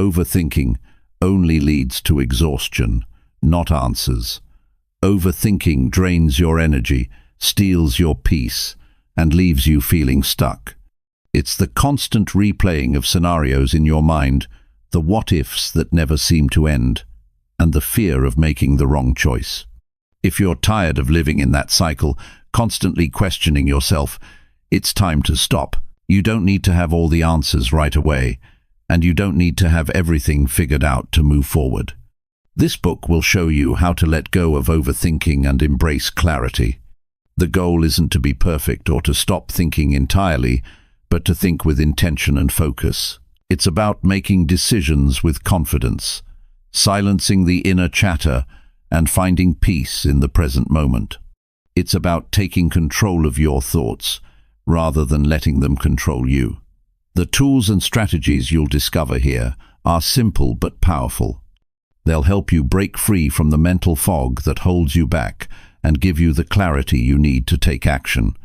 Overthinking only leads to exhaustion, not answers. Overthinking drains your energy, steals your peace, and leaves you feeling stuck. It's the constant replaying of scenarios in your mind, the what-ifs that never seem to end, and the fear of making the wrong choice. If you're tired of living in that cycle, constantly questioning yourself, it's time to stop. You don't need to have all the answers right away, and you don't need to have everything figured out to move forward. This book will show you how to let go of overthinking and embrace clarity. The goal isn't to be perfect or to stop thinking entirely, but to think with intention and focus. It's about making decisions with confidence, silencing the inner chatter, and finding peace in the present moment. It's about taking control of your thoughts, rather than letting them control you. The tools and strategies you'll discover here are simple but powerful. They'll help you break free from the mental fog that holds you back and give you the clarity you need to take action.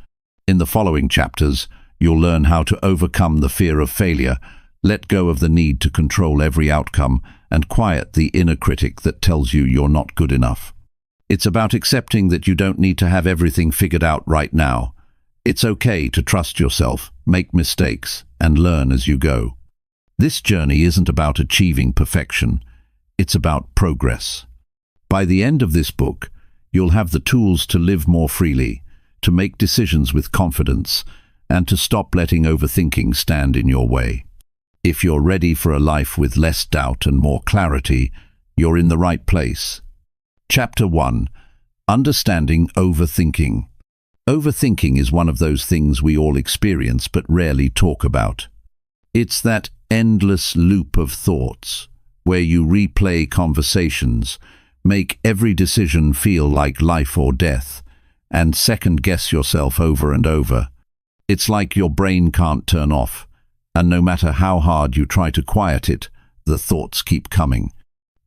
In the following chapters, you'll learn how to overcome the fear of failure, let go of the need to control every outcome, and quiet the inner critic that tells you you're not good enough. It's about accepting that you don't need to have everything figured out right now. It's okay to trust yourself, make mistakes, and learn as you go. This journey isn't about achieving perfection. It's about progress. By the end of this book, you'll have the tools to live more freely, to make decisions with confidence, and to stop letting overthinking stand in your way. If you're ready for a life with less doubt and more clarity, you're in the right place. Chapter 1. Understanding Overthinking. Overthinking is one of those things we all experience but rarely talk about. It's that endless loop of thoughts, where you replay conversations, make every decision feel like life or death, and second-guess yourself over and over. It's like your brain can't turn off, and no matter how hard you try to quiet it, the thoughts keep coming.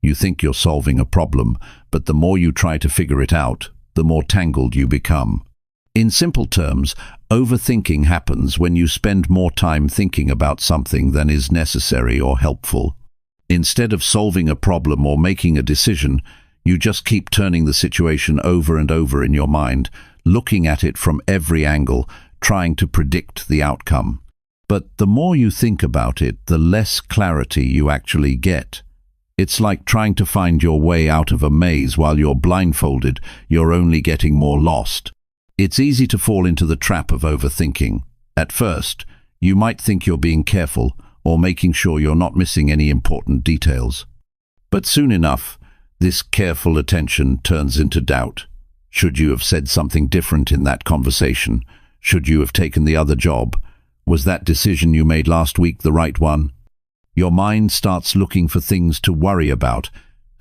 You think you're solving a problem, but the more you try to figure it out, the more tangled you become. In simple terms, overthinking happens when you spend more time thinking about something than is necessary or helpful. Instead of solving a problem or making a decision, you just keep turning the situation over and over in your mind, looking at it from every angle, trying to predict the outcome. But the more you think about it, the less clarity you actually get. It's like trying to find your way out of a maze while you're blindfolded. You're only getting more lost. It's easy to fall into the trap of overthinking. At first, you might think you're being careful or making sure you're not missing any important details. But soon enough, this careful attention turns into doubt. Should you have said something different in that conversation? Should you have taken the other job? Was that decision you made last week the right one? Your mind starts looking for things to worry about,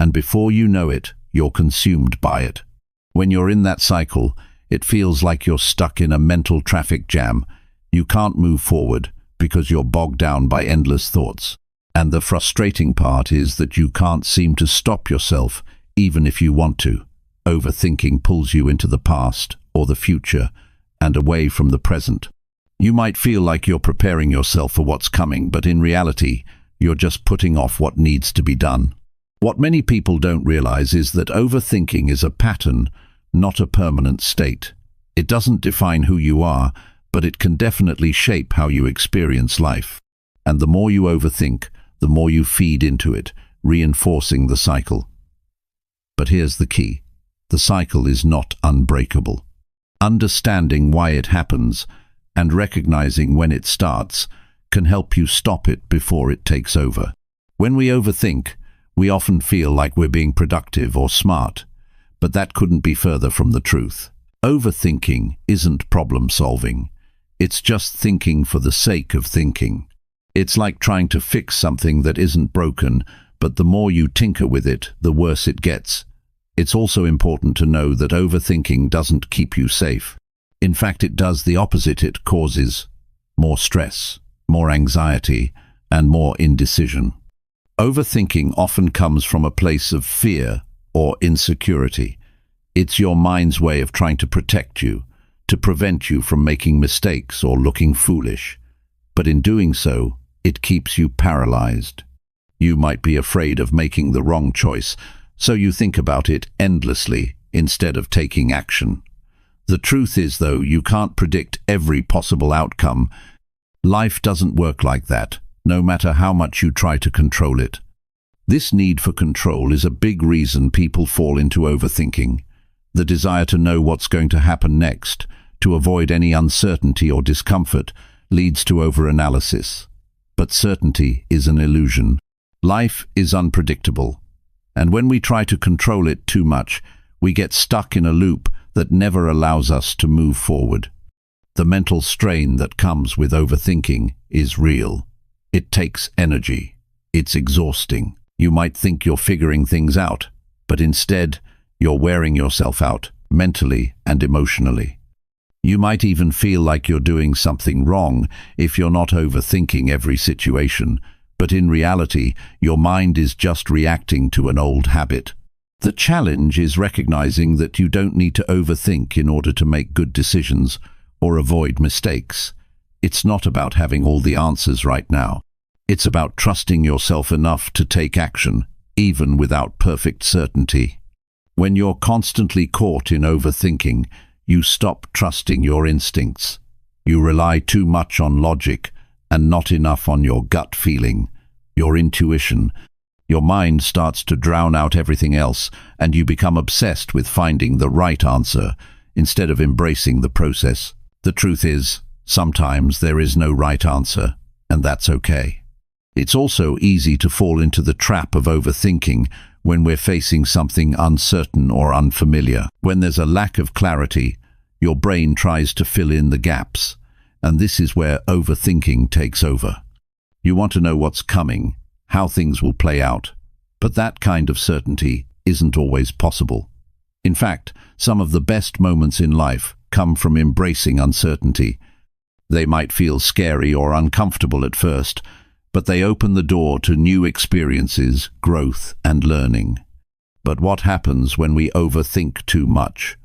and before you know it, you're consumed by it. When you're in that cycle, it feels like you're stuck in a mental traffic jam. You can't move forward because you're bogged down by endless thoughts. And the frustrating part is that you can't seem to stop yourself, even if you want to. Overthinking pulls you into the past or the future and away from the present. You might feel like you're preparing yourself for what's coming, but in reality, you're just putting off what needs to be done. What many people don't realize is that overthinking is a pattern, not a permanent state. It doesn't define who you are, but it can definitely shape how you experience life. And the more you overthink, the more you feed into it, reinforcing the cycle. But here's the key. The cycle is not unbreakable. Understanding why it happens and recognizing when it starts can help you stop it before it takes over. When we overthink, we often feel like we're being productive or smart, but that couldn't be further from the truth. Overthinking isn't problem solving. It's just thinking for the sake of thinking. It's like trying to fix something that isn't broken, but the more you tinker with it, the worse it gets. It's also important to know that overthinking doesn't keep you safe. In fact, it does the opposite. It causes more stress, more anxiety, and more indecision. Overthinking often comes from a place of fear or insecurity. It's your mind's way of trying to protect you, to prevent you from making mistakes or looking foolish. But in doing so, it keeps you paralyzed. You might be afraid of making the wrong choice, so you think about it endlessly instead of taking action. The truth is, though, you can't predict every possible outcome. Life doesn't work like that, no matter how much you try to control it. This need for control is a big reason people fall into overthinking. The desire to know what's going to happen next, to avoid any uncertainty or discomfort, leads to overanalysis. But certainty is an illusion. Life is unpredictable, and when we try to control it too much, we get stuck in a loop that never allows us to move forward. The mental strain that comes with overthinking is real. It takes energy. It's exhausting. You might think you're figuring things out, but instead, you're wearing yourself out, mentally and emotionally. You might even feel like you're doing something wrong if you're not overthinking every situation, but in reality, your mind is just reacting to an old habit. The challenge is recognizing that you don't need to overthink in order to make good decisions or avoid mistakes. It's not about having all the answers right now. It's about trusting yourself enough to take action, even without perfect certainty. When you're constantly caught in overthinking, you stop trusting your instincts. You rely too much on logic and not enough on your gut feeling, your intuition. Your mind starts to drown out everything else, and you become obsessed with finding the right answer instead of embracing the process. The truth is, sometimes there is no right answer, and that's okay. It's also easy to fall into the trap of overthinking when we're facing something uncertain or unfamiliar. When there's a lack of clarity, your brain tries to fill in the gaps, and this is where overthinking takes over. You want to know what's coming, how things will play out, but that kind of certainty isn't always possible. In fact, some of the best moments in life come from embracing uncertainty. They might feel scary or uncomfortable at first, but they open the door to new experiences, growth, and learning. But what happens when we overthink too much?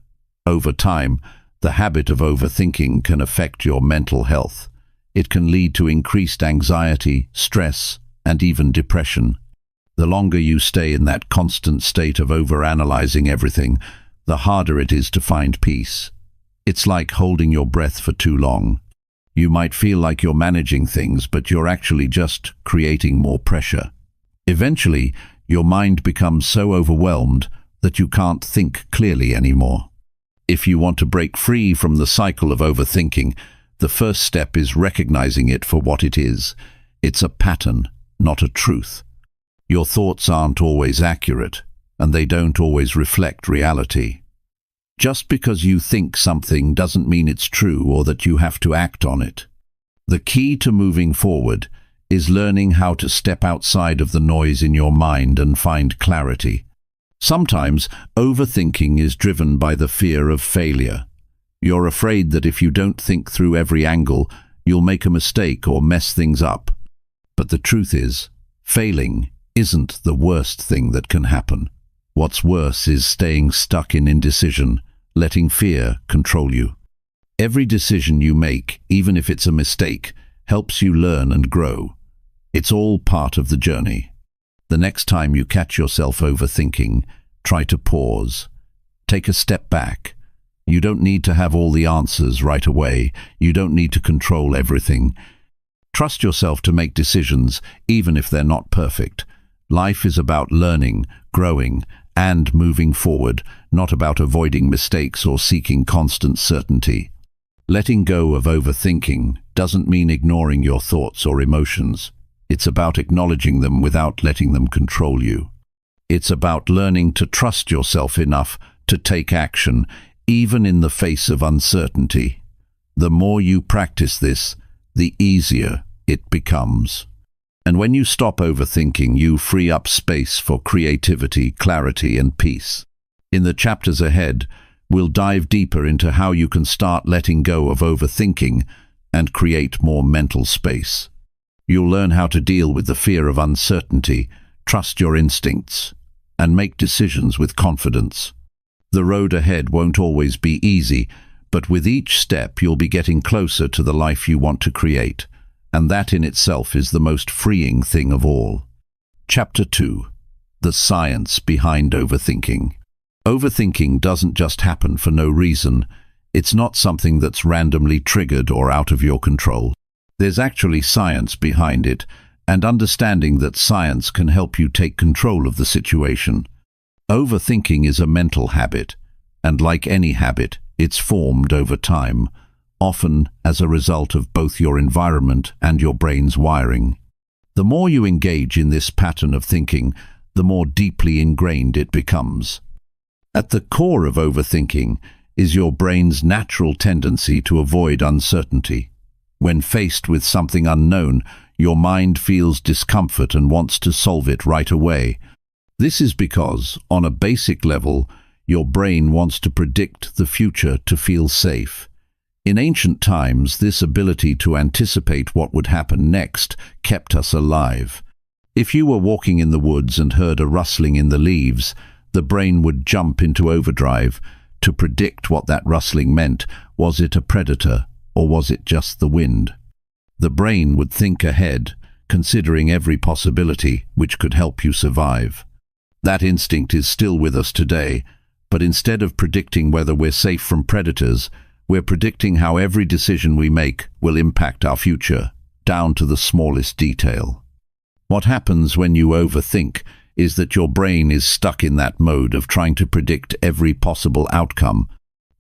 Over time, the habit of overthinking can affect your mental health. It can lead to increased anxiety, stress, and even depression. The longer you stay in that constant state of overanalyzing everything, the harder it is to find peace. It's like holding your breath for too long. You might feel like you're managing things, but you're actually just creating more pressure. Eventually, your mind becomes so overwhelmed that you can't think clearly anymore. If you want to break free from the cycle of overthinking, the first step is recognizing it for what it is. It's a pattern, not a truth. Your thoughts aren't always accurate, and they don't always reflect reality. Just because you think something doesn't mean it's true or that you have to act on it. The key to moving forward is learning how to step outside of the noise in your mind and find clarity. Sometimes, overthinking is driven by the fear of failure. You're afraid that if you don't think through every angle, you'll make a mistake or mess things up. But the truth is, failing isn't the worst thing that can happen. What's worse is staying stuck in indecision, letting fear control you. Every decision you make, even if it's a mistake, helps you learn and grow. It's all part of the journey. The next time you catch yourself overthinking, try to pause. Take a step back. You don't need to have all the answers right away. You don't need to control everything. Trust yourself to make decisions, even if they're not perfect. Life is about learning, growing, and moving forward, not about avoiding mistakes or seeking constant certainty. Letting go of overthinking doesn't mean ignoring your thoughts or emotions. It's about acknowledging them without letting them control you. It's about learning to trust yourself enough to take action, even in the face of uncertainty. The more you practice this, the easier it becomes. And when you stop overthinking, you free up space for creativity, clarity, and peace. In the chapters ahead, we'll dive deeper into how you can start letting go of overthinking and create more mental space. You'll learn how to deal with the fear of uncertainty, trust your instincts, and make decisions with confidence. The road ahead won't always be easy, but with each step you'll be getting closer to the life you want to create, and that in itself is the most freeing thing of all. Chapter 2. The Science Behind Overthinking. Overthinking doesn't just happen for no reason. It's not something that's randomly triggered or out of your control. There's actually science behind it, and understanding that science can help you take control of the situation. Overthinking is a mental habit, and like any habit, it's formed over time, often as a result of both your environment and your brain's wiring. The more you engage in this pattern of thinking, the more deeply ingrained it becomes. At the core of overthinking is your brain's natural tendency to avoid uncertainty. When faced with something unknown, your mind feels discomfort and wants to solve it right away. This is because, on a basic level, your brain wants to predict the future to feel safe. In ancient times, this ability to anticipate what would happen next kept us alive. If you were walking in the woods and heard a rustling in the leaves, the brain would jump into overdrive to predict what that rustling meant. Was it a predator, or was it just the wind? The brain would think ahead, considering every possibility which could help you survive. That instinct is still with us today, but instead of predicting whether we're safe from predators, we're predicting how every decision we make will impact our future, down to the smallest detail. What happens when you overthink is that your brain is stuck in that mode of trying to predict every possible outcome.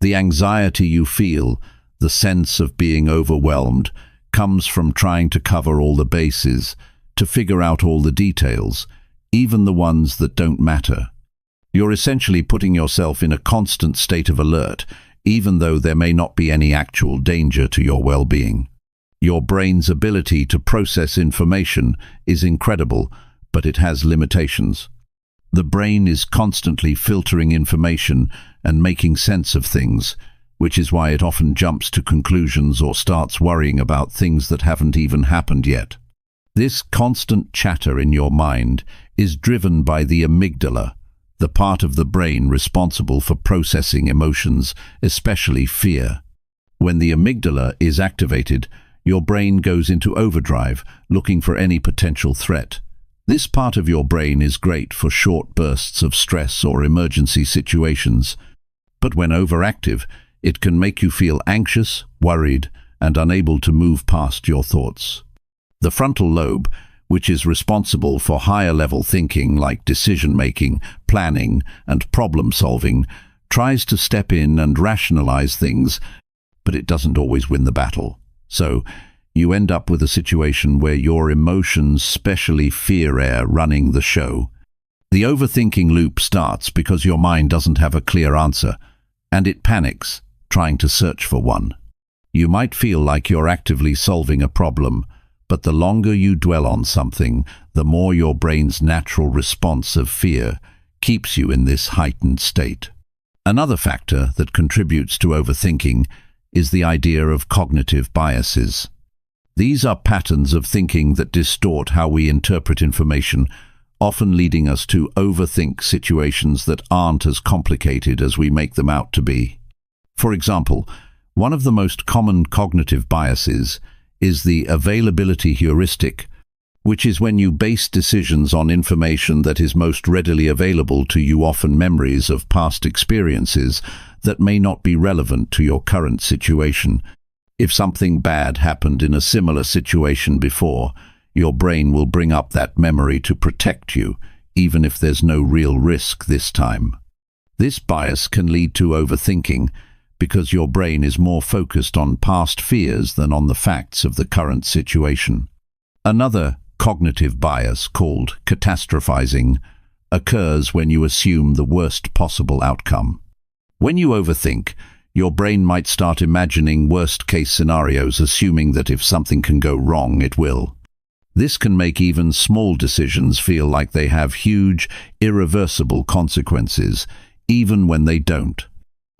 The anxiety you feel, the sense of being overwhelmed, comes from trying to cover all the bases, to figure out all the details, even the ones that don't matter. You're essentially putting yourself in a constant state of alert, even though there may not be any actual danger to your well-being. Your brain's ability to process information is incredible, but it has limitations. The brain is constantly filtering information and making sense of things, which is why it often jumps to conclusions or starts worrying about things that haven't even happened yet. This constant chatter in your mind is driven by the amygdala, the part of the brain responsible for processing emotions, especially fear. When the amygdala is activated, your brain goes into overdrive, looking for any potential threat. This part of your brain is great for short bursts of stress or emergency situations, but when overactive, it can make you feel anxious, worried, and unable to move past your thoughts. The frontal lobe, which is responsible for higher-level thinking like decision-making, planning, and problem-solving, tries to step in and rationalize things, but it doesn't always win the battle. So, you end up with a situation where your emotions, especially fear, are running the show. The overthinking loop starts because your mind doesn't have a clear answer, and it panics, trying to search for one. You might feel like you're actively solving a problem, but the longer you dwell on something, the more your brain's natural response of fear keeps you in this heightened state. Another factor that contributes to overthinking is the idea of cognitive biases. These are patterns of thinking that distort how we interpret information, often leading us to overthink situations that aren't as complicated as we make them out to be. For example, one of the most common cognitive biases is the availability heuristic, which is when you base decisions on information that is most readily available to you, often memories of past experiences that may not be relevant to your current situation. If something bad happened in a similar situation before, your brain will bring up that memory to protect you, even if there's no real risk this time. This bias can lead to overthinking, because your brain is more focused on past fears than on the facts of the current situation. Another cognitive bias, called catastrophizing, occurs when you assume the worst possible outcome. When you overthink, your brain might start imagining worst-case scenarios, assuming that if something can go wrong, it will. This can make even small decisions feel like they have huge, irreversible consequences, even when they don't.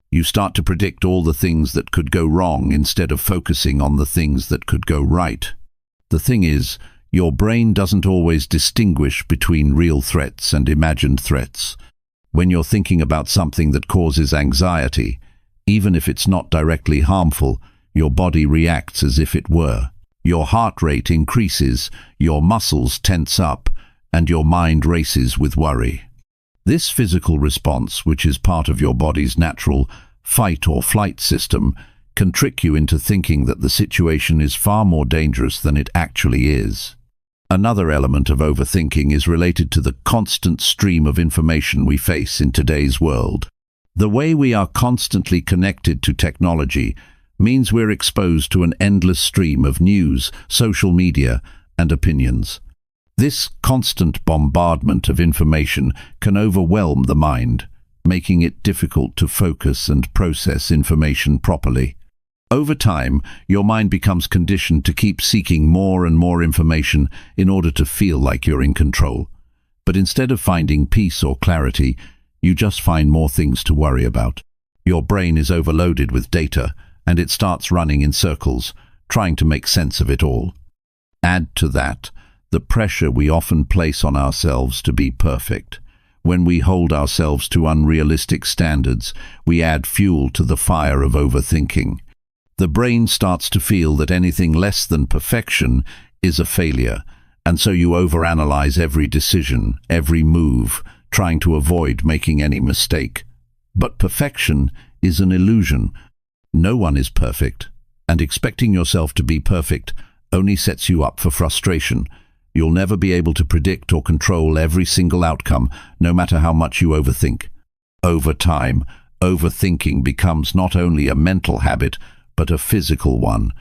You start to predict all the things that could go wrong instead of focusing on the things that could go right. The thing is, your brain doesn't always distinguish between real threats and imagined threats. When you're thinking about something that causes anxiety, even if it's not directly harmful, your body reacts as if it were. Your heart rate increases, your muscles tense up, and your mind races with worry. This physical response, which is part of your body's natural fight or flight system, can trick you into thinking that the situation is far more dangerous than it actually is. Another element of overthinking is related to the constant stream of information we face in today's world. The way we are constantly connected to technology means we're exposed to an endless stream of news, social media, and opinions. This constant bombardment of information can overwhelm the mind, making it difficult to focus and process information properly. Over time, your mind becomes conditioned to keep seeking more and more information in order to feel like you're in control. But instead of finding peace or clarity, you just find more things to worry about. Your brain is overloaded with data, and it starts running in circles, trying to make sense of it all. Add to that the pressure we often place on ourselves to be perfect. When we hold ourselves to unrealistic standards, we add fuel to the fire of overthinking. The brain starts to feel that anything less than perfection is a failure, and so you overanalyze every decision, every move, trying to avoid making any mistake. But perfection is an illusion. No one is perfect, and expecting yourself to be perfect only sets you up for frustration. You'll never be able to predict or control every single outcome, no matter how much you overthink. Over time, overthinking becomes not only a mental habit, but a physical one.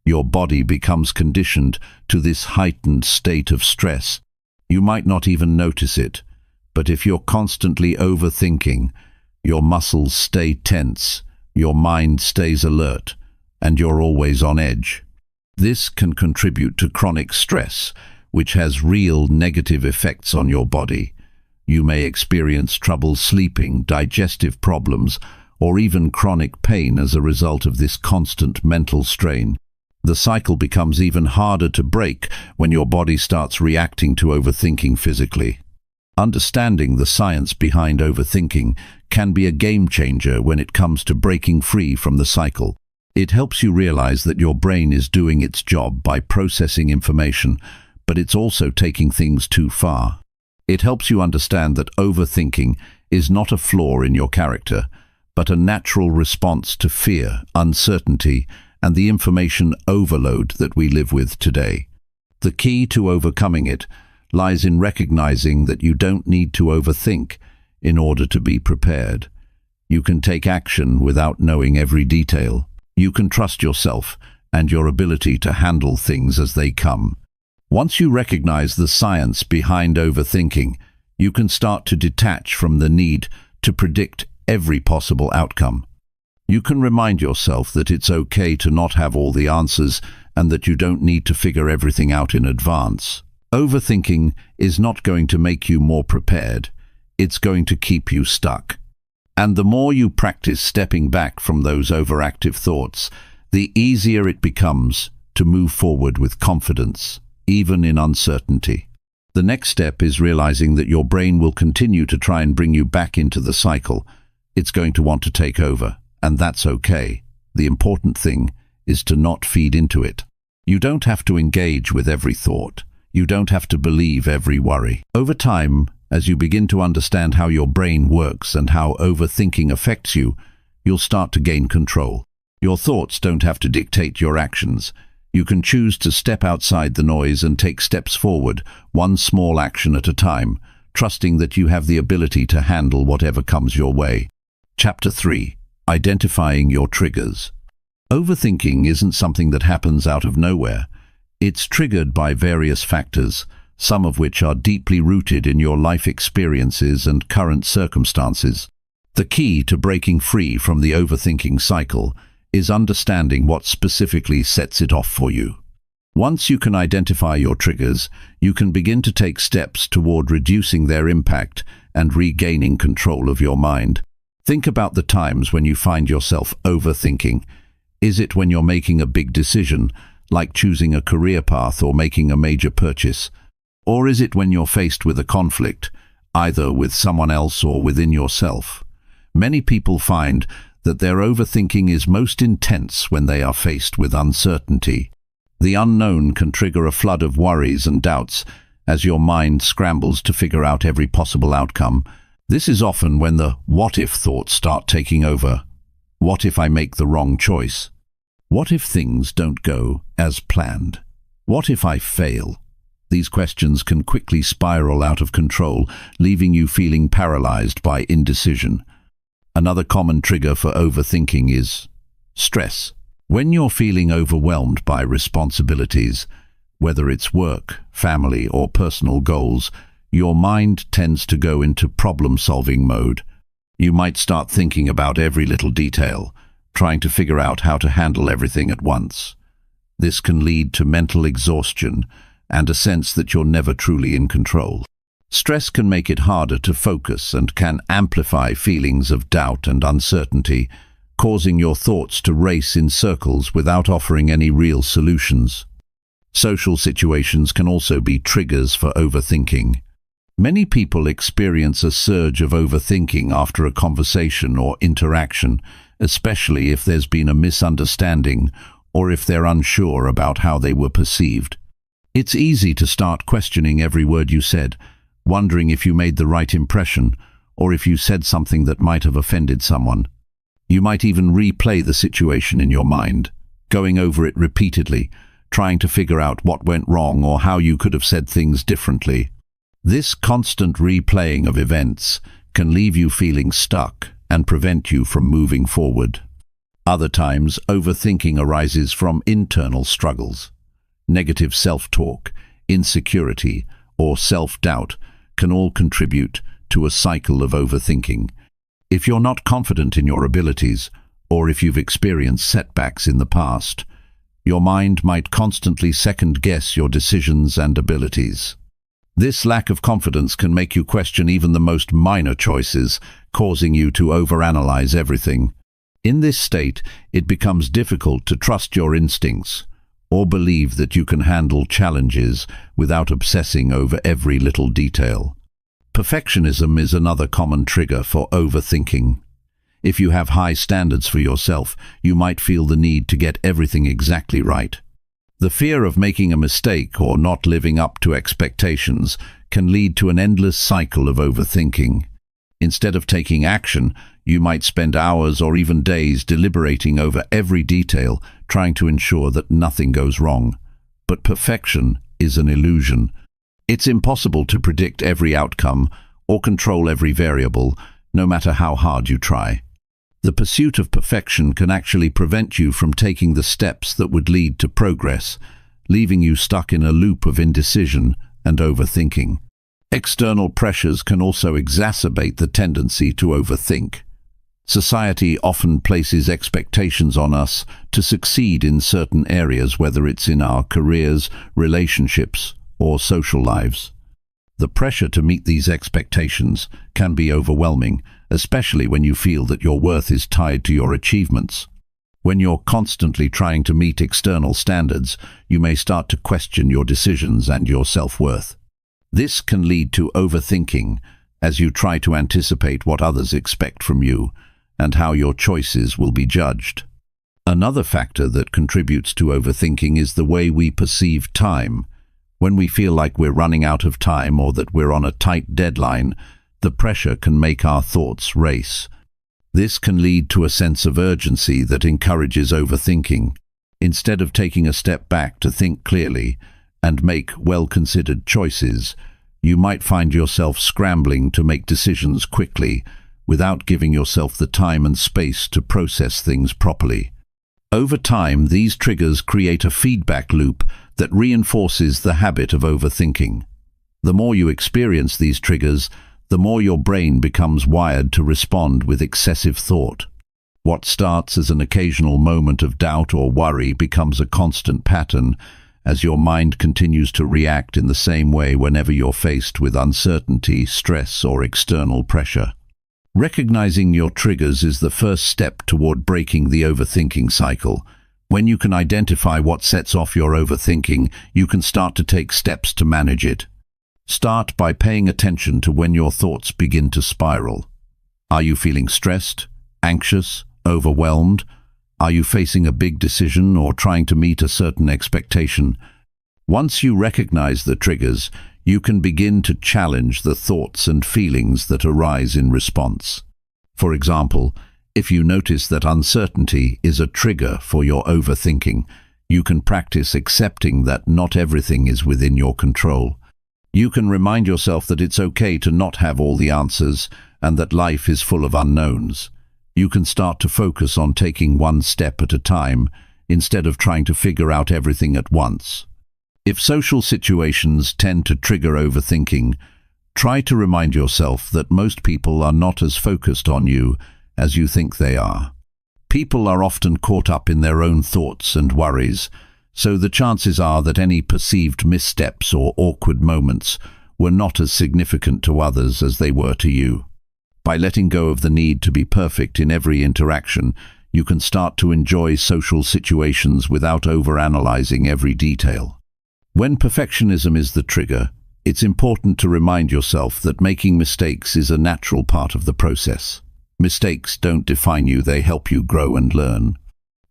Your body becomes conditioned to this heightened state of stress. You might not even notice it, but if you're constantly overthinking, your muscles stay tense, your mind stays alert, and you're always on edge. This can contribute to chronic stress, which has real negative effects on your body. You may experience trouble sleeping, digestive problems, or even chronic pain as a result of this constant mental strain. The cycle becomes even harder to break when your body starts reacting to overthinking physically. Understanding the science behind overthinking can be a game changer when it comes to breaking free from the cycle. It helps you realize that your brain is doing its job by processing information, but it's also taking things too far. It helps you understand that overthinking is not a flaw in your character, but a natural response to fear, uncertainty, and the information overload that we live with today. The key to overcoming it lies in recognizing that you don't need to overthink in order to be prepared. You can take action without knowing every detail. You can trust yourself and your ability to handle things as they come. Once you recognize the science behind overthinking, you can start to detach from the need to predict every possible outcome. You can remind yourself that it's okay to not have all the answers and that you don't need to figure everything out in advance. Overthinking is not going to make you more prepared. It's going to keep you stuck. And the more you practice stepping back from those overactive thoughts, the easier it becomes to move forward with confidence, even in uncertainty. The next step is realizing that your brain will continue to try and bring you back into the cycle. It's going to want to take over, and that's okay. The important thing is to not feed into it. You don't have to engage with every thought. You don't have to believe every worry. Over time, as you begin to understand how your brain works and how overthinking affects you, you'll start to gain control. Your thoughts don't have to dictate your actions. You can choose to step outside the noise and take steps forward, one small action at a time, trusting that you have the ability to handle whatever comes your way. Chapter 3. Identifying your triggers. Overthinking isn't something that happens out of nowhere. It's triggered by various factors, some of which are deeply rooted in your life experiences and current circumstances. The key to breaking free from the overthinking cycle is understanding what specifically sets it off for you. Once you can identify your triggers, you can begin to take steps toward reducing their impact and regaining control of your mind. Think about the times when you find yourself overthinking. Is it when you're making a big decision, like choosing a career path or making a major purchase? Or is it when you're faced with a conflict, either with someone else or within yourself? Many people find that their overthinking is most intense when they are faced with uncertainty. The unknown can trigger a flood of worries and doubts, as your mind scrambles to figure out every possible outcome. This is often when the what-if thoughts start taking over. What if I make the wrong choice? What if things don't go as planned? What if I fail? These questions can quickly spiral out of control, leaving you feeling paralyzed by indecision. Another common trigger for overthinking is stress. When you're feeling overwhelmed by responsibilities, whether it's work, family, or personal goals, your mind tends to go into problem-solving mode. You might start thinking about every little detail, trying to figure out how to handle everything at once. This can lead to mental exhaustion and a sense that you're never truly in control. Stress can make it harder to focus and can amplify feelings of doubt and uncertainty, causing your thoughts to race in circles without offering any real solutions. Social situations can also be triggers for overthinking. Many people experience a surge of overthinking after a conversation or interaction, especially if there's been a misunderstanding or if they're unsure about how they were perceived. It's easy to start questioning every word you said, wondering if you made the right impression or if you said something that might have offended someone. You might even replay the situation in your mind, going over it repeatedly, trying to figure out what went wrong or how you could have said things differently. This constant replaying of events can leave you feeling stuck and prevent you from moving forward. Other times, overthinking arises from internal struggles. Negative self-talk, insecurity, or self-doubt can all contribute to a cycle of overthinking. If you're not confident in your abilities, or if you've experienced setbacks in the past, your mind might constantly second-guess your decisions and abilities. This lack of confidence can make you question even the most minor choices, causing you to overanalyze everything. In this state, it becomes difficult to trust your instincts or believe that you can handle challenges without obsessing over every little detail. Perfectionism is another common trigger for overthinking. If you have high standards for yourself, you might feel the need to get everything exactly right. The fear of making a mistake or not living up to expectations can lead to an endless cycle of overthinking. Instead of taking action, you might spend hours or even days deliberating over every detail, trying to ensure that nothing goes wrong. But perfection is an illusion. It's impossible to predict every outcome or control every variable, no matter how hard you try. The pursuit of perfection can actually prevent you from taking the steps that would lead to progress, leaving you stuck in a loop of indecision and overthinking. External pressures can also exacerbate the tendency to overthink. Society often places expectations on us to succeed in certain areas, whether it's in our careers, relationships, or social lives. The pressure to meet these expectations can be overwhelming, especially when you feel that your worth is tied to your achievements. When you're constantly trying to meet external standards, you may start to question your decisions and your self-worth. This can lead to overthinking as you try to anticipate what others expect from you and how your choices will be judged. Another factor that contributes to overthinking is the way we perceive time. When we feel like we're running out of time or that we're on a tight deadline, the pressure can make our thoughts race. This can lead to a sense of urgency that encourages overthinking. Instead of taking a step back to think clearly and make well-considered choices, you might find yourself scrambling to make decisions quickly without giving yourself the time and space to process things properly. Over time, these triggers create a feedback loop that reinforces the habit of overthinking. The more you experience these triggers, the more your brain becomes wired to respond with excessive thought. What starts as an occasional moment of doubt or worry becomes a constant pattern, as your mind continues to react in the same way whenever you're faced with uncertainty, stress, or external pressure. Recognizing your triggers is the first step toward breaking the overthinking cycle. When you can identify what sets off your overthinking, you can start to take steps to manage it. Start by paying attention to when your thoughts begin to spiral. Are you feeling stressed, anxious, overwhelmed? Are you facing a big decision or trying to meet a certain expectation? Once you recognize the triggers, you can begin to challenge the thoughts and feelings that arise in response. For example, if you notice that uncertainty is a trigger for your overthinking, you can practice accepting that not everything is within your control. You can remind yourself that it's okay to not have all the answers and that life is full of unknowns. You can start to focus on taking one step at a time instead of trying to figure out everything at once. If social situations tend to trigger overthinking, try to remind yourself that most people are not as focused on you as you think they are. People are often caught up in their own thoughts and worries, so the chances are that any perceived missteps or awkward moments were not as significant to others as they were to you. By letting go of the need to be perfect in every interaction, you can start to enjoy social situations without overanalyzing every detail. When perfectionism is the trigger, it's important to remind yourself that making mistakes is a natural part of the process. Mistakes don't define you, they help you grow and learn.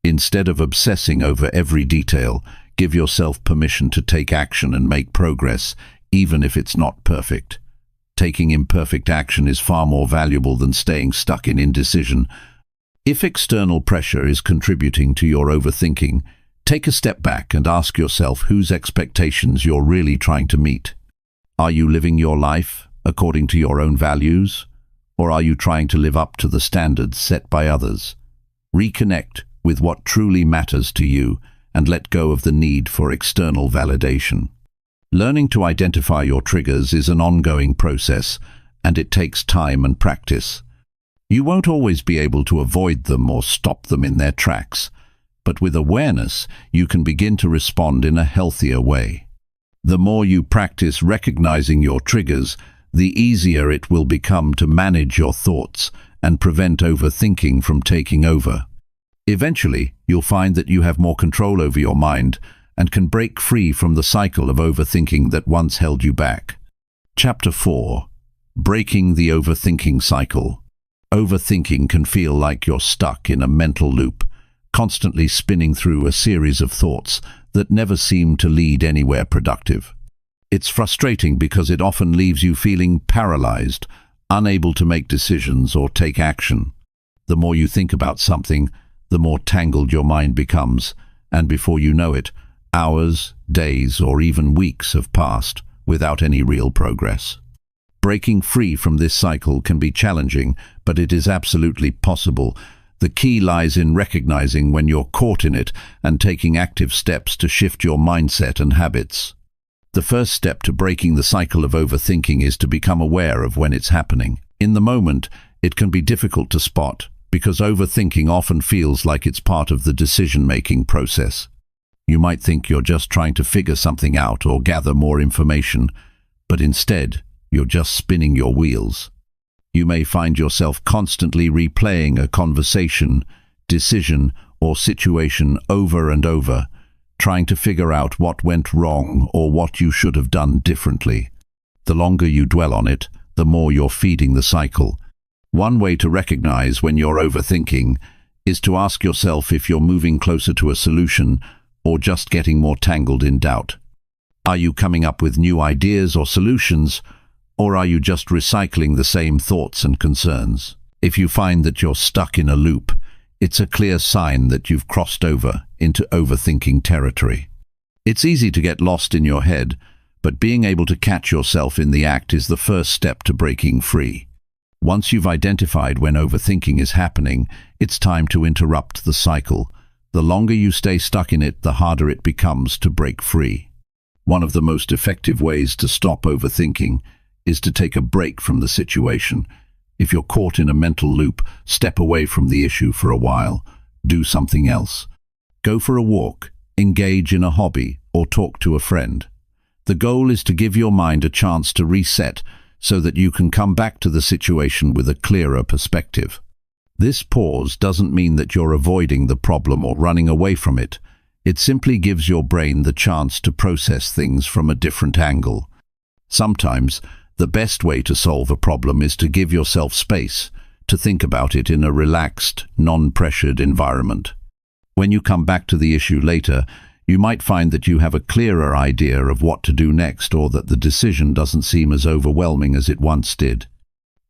Instead of obsessing over every detail, give yourself permission to take action and make progress, even if it's not perfect. Taking imperfect action is far more valuable than staying stuck in indecision. If external pressure is contributing to your overthinking, take a step back and ask yourself whose expectations you're really trying to meet. Are you living your life according to your own values, or are you trying to live up to the standards set by others? Reconnect with what truly matters to you and let go of the need for external validation. Learning to identify your triggers is an ongoing process, and it takes time and practice. You won't always be able to avoid them or stop them in their tracks, but with awareness, you can begin to respond in a healthier way. The more you practice recognizing your triggers, the easier it will become to manage your thoughts and prevent overthinking from taking over. Eventually, you'll find that you have more control over your mind and can break free from the cycle of overthinking that once held you back. Chapter 4. Breaking the overthinking cycle. Overthinking can feel like you're stuck in a mental loop, constantly spinning through a series of thoughts that never seem to lead anywhere productive. It's frustrating because it often leaves you feeling paralyzed, unable to make decisions or take action. The more you think about something, the more tangled your mind becomes, and before you know it, hours, days, or even weeks have passed without any real progress. Breaking free from this cycle can be challenging, but it is absolutely possible. The key lies in recognizing when you're caught in it and taking active steps to shift your mindset and habits. The first step to breaking the cycle of overthinking is to become aware of when it's happening. In the moment, it can be difficult to spot because overthinking often feels like it's part of the decision-making process. You might think you're just trying to figure something out or gather more information, but instead, you're just spinning your wheels. You may find yourself constantly replaying a conversation, decision, or situation over and over, trying to figure out what went wrong or what you should have done differently. The longer you dwell on it, the more you're feeding the cycle. One way to recognize when you're overthinking is to ask yourself if you're moving closer to a solution or just getting more tangled in doubt. Are you coming up with new ideas or solutions, or are you just recycling the same thoughts and concerns? If you find that you're stuck in a loop, it's a clear sign that you've crossed over into overthinking territory. It's easy to get lost in your head, but being able to catch yourself in the act is the first step to breaking free. Once you've identified when overthinking is happening, it's time to interrupt the cycle. The longer you stay stuck in it, the harder it becomes to break free. One of the most effective ways to stop overthinking is to take a break from the situation. If you're caught in a mental loop, step away from the issue for a while. Do something else. Go for a walk, engage in a hobby, or talk to a friend. The goal is to give your mind a chance to reset so that you can come back to the situation with a clearer perspective. This pause doesn't mean that you're avoiding the problem or running away from it. It simply gives your brain the chance to process things from a different angle. Sometimes, the best way to solve a problem is to give yourself space to think about it in a relaxed, non-pressured environment. When you come back to the issue later, You might find that you have a clearer idea of what to do next, or that the decision doesn't seem as overwhelming as it once did.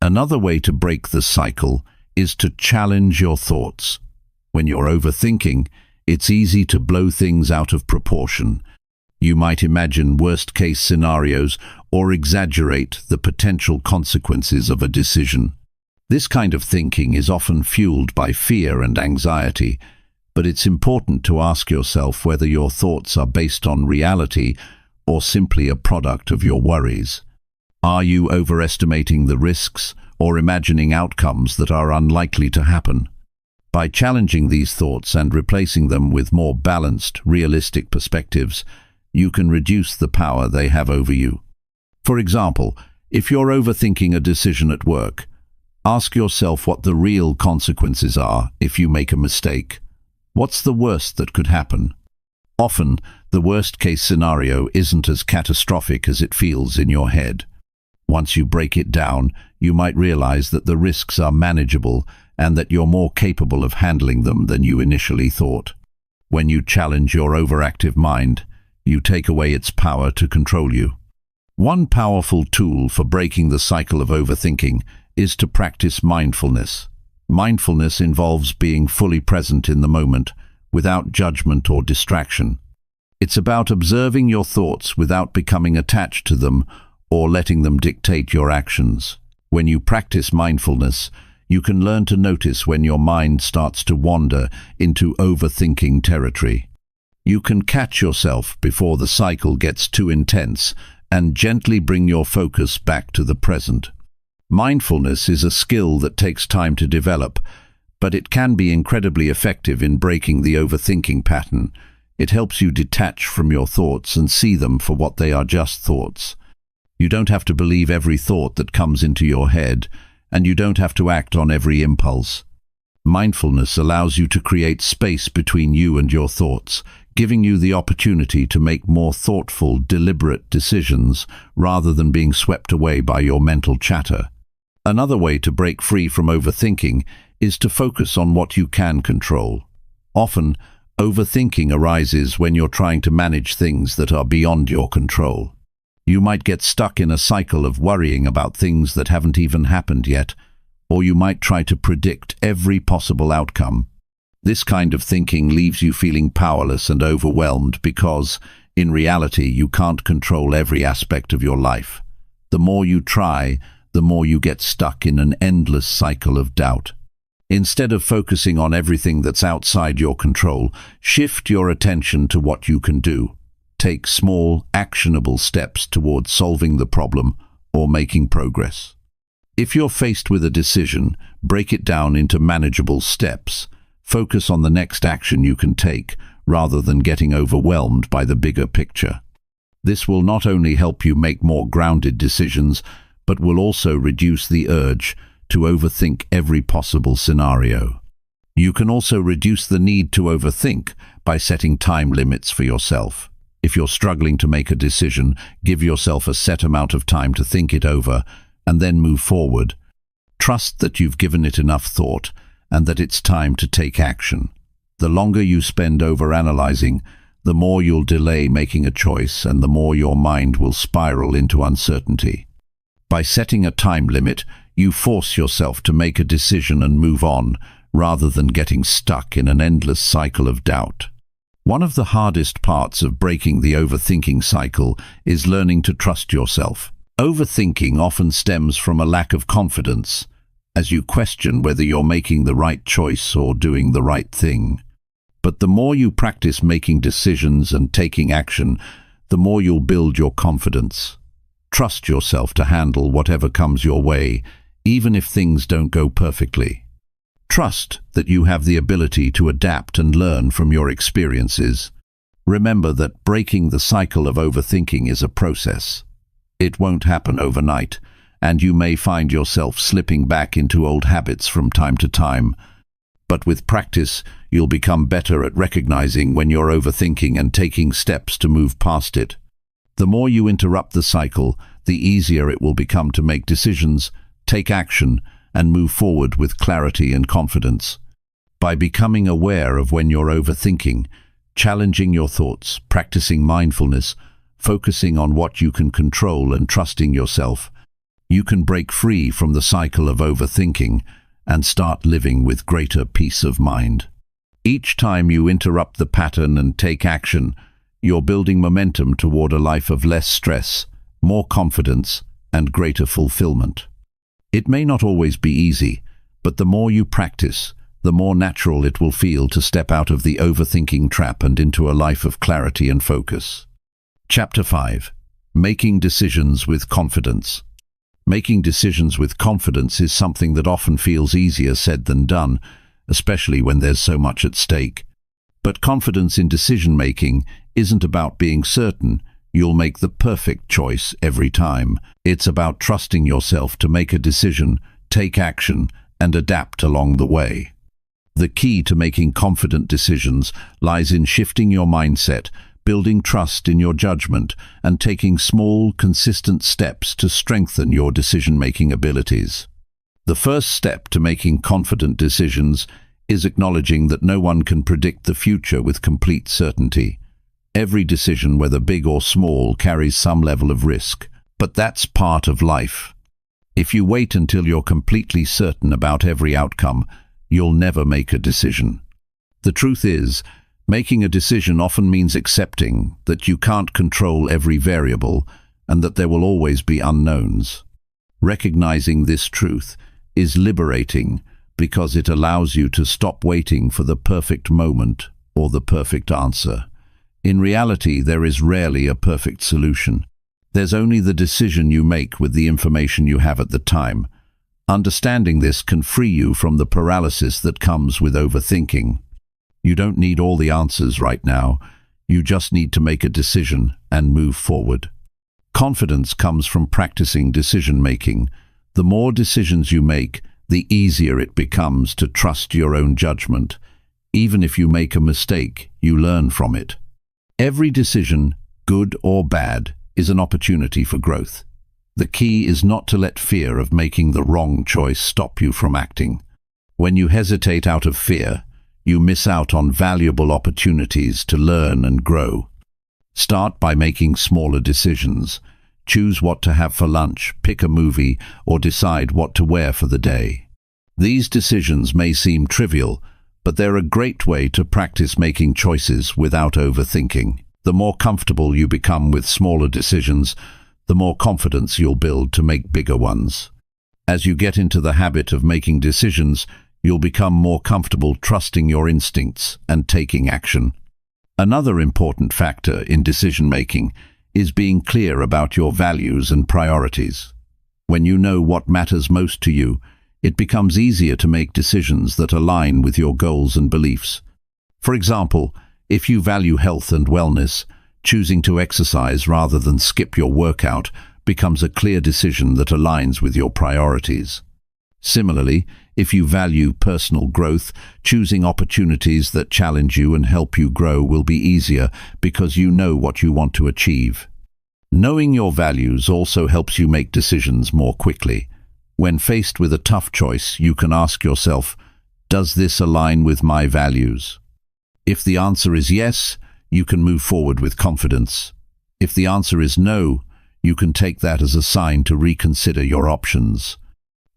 Another way to break the cycle is to challenge your thoughts. When you're overthinking, it's easy to blow things out of proportion. You might imagine worst-case scenarios or exaggerate the potential consequences of a decision. This kind of thinking is often fueled by fear and anxiety, but it's important to ask yourself whether your thoughts are based on reality or simply a product of your worries. Are you overestimating the risks or imagining outcomes that are unlikely to happen? By challenging these thoughts and replacing them with more balanced, realistic perspectives, you can reduce the power they have over you. For example, if you're overthinking a decision at work, ask yourself what the real consequences are if you make a mistake. What's the worst that could happen? Often, the worst-case scenario isn't as catastrophic as it feels in your head. Once you break it down, you might realize that the risks are manageable and that you're more capable of handling them than you initially thought. When you challenge your overactive mind, you take away its power to control you. One powerful tool for breaking the cycle of overthinking is to practice mindfulness. Mindfulness involves being fully present in the moment, without judgment or distraction. It's about observing your thoughts without becoming attached to them or letting them dictate your actions. When you practice mindfulness, you can learn to notice when your mind starts to wander into overthinking territory. You can catch yourself before the cycle gets too intense and gently bring your focus back to the present. Mindfulness is a skill that takes time to develop, but it can be incredibly effective in breaking the overthinking pattern. It helps you detach from your thoughts and see them for what they are, just thoughts. You don't have to believe every thought that comes into your head, and you don't have to act on every impulse. Mindfulness allows you to create space between you and your thoughts, giving you the opportunity to make more thoughtful, deliberate decisions rather than being swept away by your mental chatter. Another way to break free from overthinking is to focus on what you can control. Often, overthinking arises when you're trying to manage things that are beyond your control. You might get stuck in a cycle of worrying about things that haven't even happened yet, or you might try to predict every possible outcome. This kind of thinking leaves you feeling powerless and overwhelmed because, in reality, you can't control every aspect of your life. The more you try, the more you get stuck in an endless cycle of doubt. Instead of focusing on everything that's outside your control, shift your attention to what you can do. Take small, actionable steps towards solving the problem or making progress. If you're faced with a decision, break it down into manageable steps. Focus on the next action you can take, rather than getting overwhelmed by the bigger picture. This will not only help you make more grounded decisions, but will also reduce the urge to overthink every possible scenario. You can also reduce the need to overthink by setting time limits for yourself. If you're struggling to make a decision, give yourself a set amount of time to think it over and then move forward. Trust that you've given it enough thought and that it's time to take action. The longer you spend overanalyzing, the more you'll delay making a choice and the more your mind will spiral into uncertainty. By setting a time limit, you force yourself to make a decision and move on, rather than getting stuck in an endless cycle of doubt. One of the hardest parts of breaking the overthinking cycle is learning to trust yourself. Overthinking often stems from a lack of confidence, as you question whether you're making the right choice or doing the right thing. But the more you practice making decisions and taking action, the more you'll build your confidence. Trust yourself to handle whatever comes your way, even if things don't go perfectly. Trust that you have the ability to adapt and learn from your experiences. Remember that breaking the cycle of overthinking is a process. It won't happen overnight, and you may find yourself slipping back into old habits from time to time. But with practice, you'll become better at recognizing when you're overthinking and taking steps to move past it. The more you interrupt the cycle, the easier it will become to make decisions, take action, and move forward with clarity and confidence. By becoming aware of when you're overthinking, challenging your thoughts, practicing mindfulness, focusing on what you can control and trusting yourself, you can break free from the cycle of overthinking and start living with greater peace of mind. Each time you interrupt the pattern and take action, you're building momentum toward a life of less stress, more confidence, and greater fulfillment. It may not always be easy, but the more you practice, the more natural it will feel to step out of the overthinking trap and into a life of clarity and focus. Chapter 5. Making decisions with confidence. Making decisions with confidence is something that often feels easier said than done, especially when there's so much at stake. But confidence in decision-making isn't about being certain you'll make the perfect choice every time. It's about trusting yourself to make a decision, take action, and adapt along the way. The key to making confident decisions lies in shifting your mindset, building trust in your judgment, and taking small, consistent steps to strengthen your decision-making abilities. The first step to making confident decisions is acknowledging that no one can predict the future with complete certainty. Every decision, whether big or small, carries some level of risk, but that's part of life. If you wait until you're completely certain about every outcome, you'll never make a decision. The truth is, making a decision often means accepting that you can't control every variable and that there will always be unknowns. Recognizing this truth is liberating because it allows you to stop waiting for the perfect moment or the perfect answer. In reality, there is rarely a perfect solution. There's only the decision you make with the information you have at the time. Understanding this can free you from the paralysis that comes with overthinking. You don't need all the answers right now. You just need to make a decision and move forward. Confidence comes from practicing decision-making. The more decisions you make, the easier it becomes to trust your own judgment. Even if you make a mistake, you learn from it. Every decision, good or bad, is an opportunity for growth. The key is not to let fear of making the wrong choice stop you from acting. When you hesitate out of fear, you miss out on valuable opportunities to learn and grow. Start by making smaller decisions. Choose what to have for lunch, pick a movie, or decide what to wear for the day. These decisions may seem trivial, but they're a great way to practice making choices without overthinking. The more comfortable you become with smaller decisions, the more confidence you'll build to make bigger ones. As you get into the habit of making decisions, you'll become more comfortable trusting your instincts and taking action. Another important factor in decision-making is being clear about your values and priorities. When you know what matters most to you, it becomes easier to make decisions that align with your goals and beliefs. For example, if you value health and wellness, choosing to exercise rather than skip your workout becomes a clear decision that aligns with your priorities. Similarly, if you value personal growth, choosing opportunities that challenge you and help you grow will be easier because you know what you want to achieve. Knowing your values also helps you make decisions more quickly. When faced with a tough choice, you can ask yourself, does this align with my values? If the answer is yes, you can move forward with confidence. If the answer is no, you can take that as a sign to reconsider your options.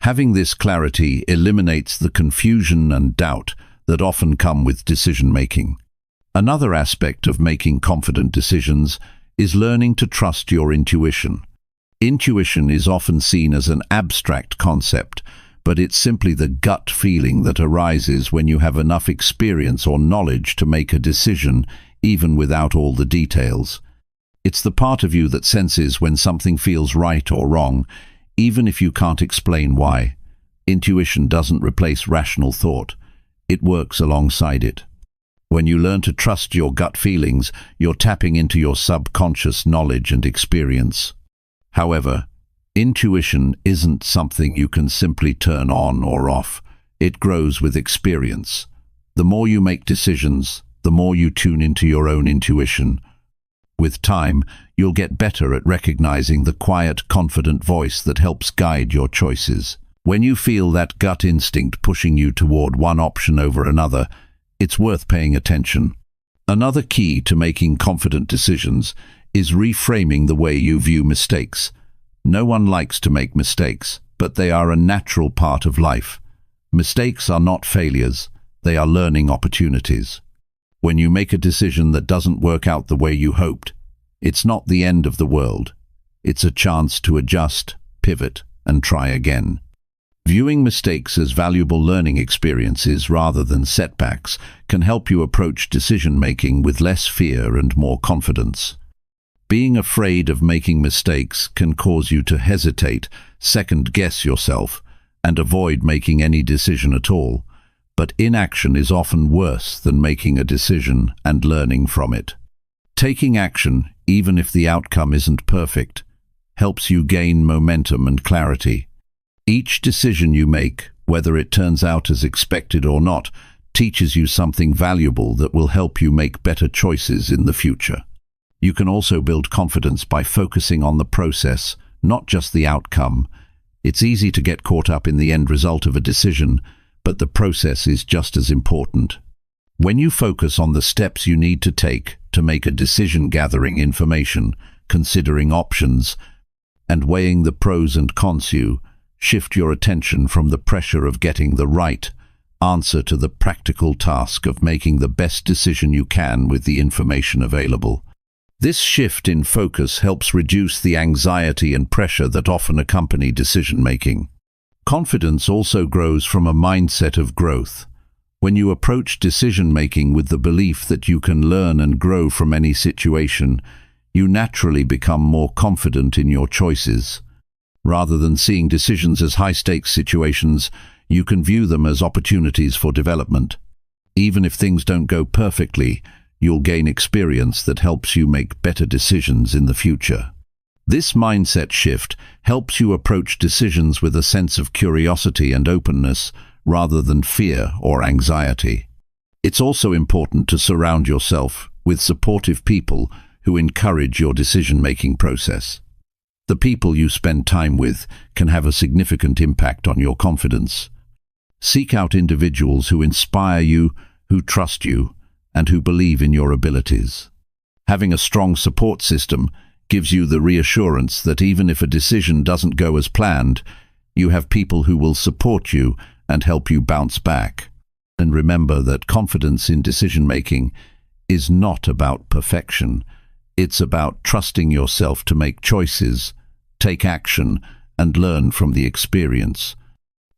Having this clarity eliminates the confusion and doubt that often come with decision-making. Another aspect of making confident decisions is learning to trust your intuition. Intuition is often seen as an abstract concept, but it's simply the gut feeling that arises when you have enough experience or knowledge to make a decision, even without all the details. It's the part of you that senses when something feels right or wrong, even if you can't explain why. Intuition doesn't replace rational thought. It works alongside it. When you learn to trust your gut feelings, you're tapping into your subconscious knowledge and experience. However, intuition isn't something you can simply turn on or off. It grows with experience. The more you make decisions, the more you tune into your own intuition. With time, you'll get better at recognizing the quiet, confident voice that helps guide your choices. When you feel that gut instinct pushing you toward one option over another, it's worth paying attention. Another key to making confident decisions is reframing the way you view mistakes. No one likes to make mistakes, but they are a natural part of life. Mistakes are not failures, they are learning opportunities. When you make a decision that doesn't work out the way you hoped, it's not the end of the world. It's a chance to adjust, pivot, and try again. Viewing mistakes as valuable learning experiences rather than setbacks can help you approach decision-making with less fear and more confidence. Being afraid of making mistakes can cause you to hesitate, second-guess yourself, and avoid making any decision at all. But inaction is often worse than making a decision and learning from it. Taking action, even if the outcome isn't perfect, helps you gain momentum and clarity. Each decision you make, whether it turns out as expected or not, teaches you something valuable that will help you make better choices in the future. You can also build confidence by focusing on the process, not just the outcome. It's easy to get caught up in the end result of a decision, but the process is just as important. When you focus on the steps you need to take to make a decision, gathering information, considering options, and weighing the pros and cons, you shift your attention from the pressure of getting the right answer to the practical task of making the best decision you can with the information available. This shift in focus helps reduce the anxiety and pressure that often accompany decision-making. Confidence also grows from a mindset of growth. When you approach decision-making with the belief that you can learn and grow from any situation, you naturally become more confident in your choices. Rather than seeing decisions as high-stakes situations, you can view them as opportunities for development. Even if things don't go perfectly, you'll gain experience that helps you make better decisions in the future. This mindset shift helps you approach decisions with a sense of curiosity and openness rather than fear or anxiety. It's also important to surround yourself with supportive people who encourage your decision-making process. The people you spend time with can have a significant impact on your confidence. Seek out individuals who inspire you, who trust you, and who believe in your abilities. Having a strong support system gives you the reassurance that even if a decision doesn't go as planned, you have people who will support you and help you bounce back. And remember that confidence in decision-making is not about perfection. It's about trusting yourself to make choices, take action, and learn from the experience.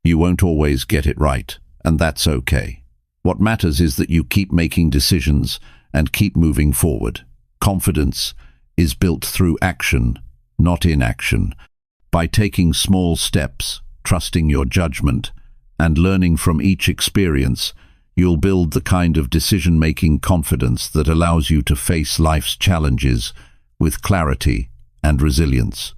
You won't always get it right, and that's okay. What matters is that you keep making decisions and keep moving forward. Confidence is built through action, not inaction. By taking small steps, trusting your judgment, and learning from each experience, you'll build the kind of decision-making confidence that allows you to face life's challenges with clarity and resilience.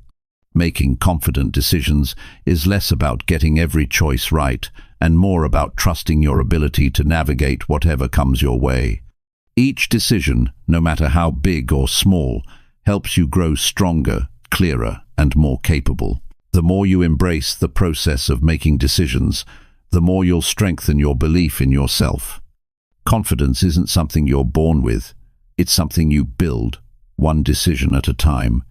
Making confident decisions is less about getting every choice right and more about trusting your ability to navigate whatever comes your way. Each decision, no matter how big or small, helps you grow stronger, clearer, and more capable. The more you embrace the process of making decisions, the more you'll strengthen your belief in yourself. Confidence isn't something you're born with, it's something you build, one decision at a time.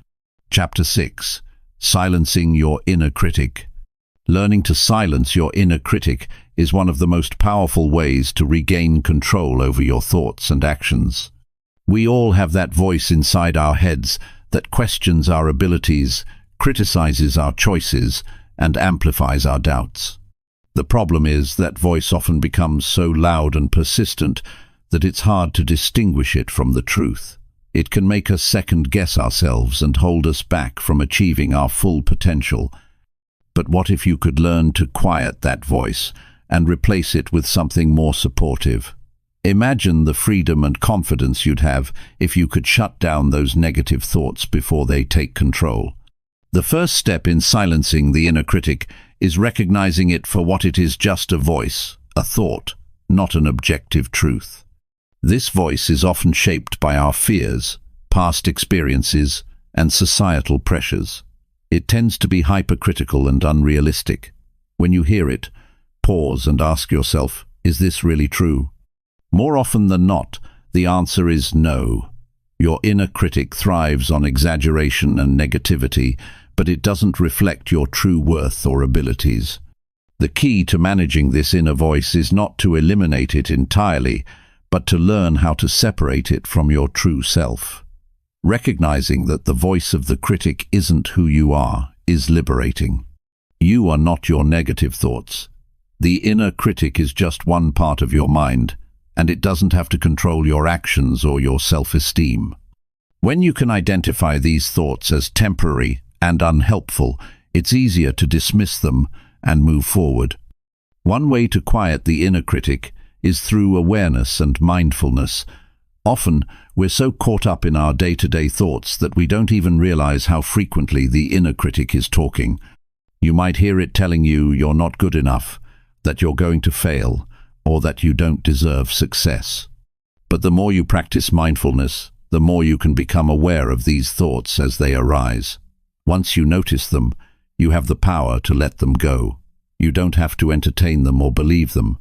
Chapter 6. Silencing your inner critic. Learning to silence your inner critic is one of the most powerful ways to regain control over your thoughts and actions. We all have that voice inside our heads that questions our abilities, criticizes our choices, and amplifies our doubts. The problem is that voice often becomes so loud and persistent that it's hard to distinguish it from the truth. It can make us second-guess ourselves and hold us back from achieving our full potential. But what if you could learn to quiet that voice and replace it with something more supportive? Imagine the freedom and confidence you'd have if you could shut down those negative thoughts before they take control. The first step in silencing the inner critic is recognizing it for what it is: just a voice, a thought, not an objective truth. This voice is often shaped by our fears, past experiences, and societal pressures. It tends to be hypercritical and unrealistic. When you hear it, pause and ask yourself, is this really true? More often than not, The answer is no. Your inner critic thrives on exaggeration and negativity, but it doesn't reflect your true worth or abilities. The key to managing this inner voice is not to eliminate it entirely, but to learn how to separate it from your true self. Recognizing that the voice of the critic isn't who you are is liberating. You are not your negative thoughts. The inner critic is just one part of your mind, and it doesn't have to control your actions or your self-esteem. When you can identify these thoughts as temporary and unhelpful, it's easier to dismiss them and move forward. One way to quiet the inner critic is through awareness and mindfulness. Often, we're so caught up in our day-to-day thoughts that we don't even realize how frequently the inner critic is talking. You might hear it telling you you're not good enough, that you're going to fail, or that you don't deserve success. But the more you practice mindfulness, the more you can become aware of these thoughts as they arise. Once you notice them, you have the power to let them go. You don't have to entertain them or believe them.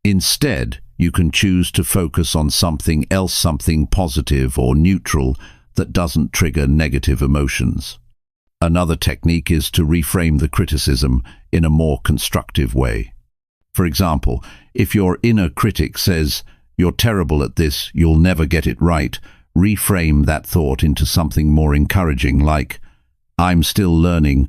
Instead, you can choose to focus on something else, something positive or neutral that doesn't trigger negative emotions. Another technique is to reframe the criticism in a more constructive way. For example, if your inner critic says, "You're terrible at this, you'll never get it right," reframe that thought into something more encouraging like, "I'm still learning,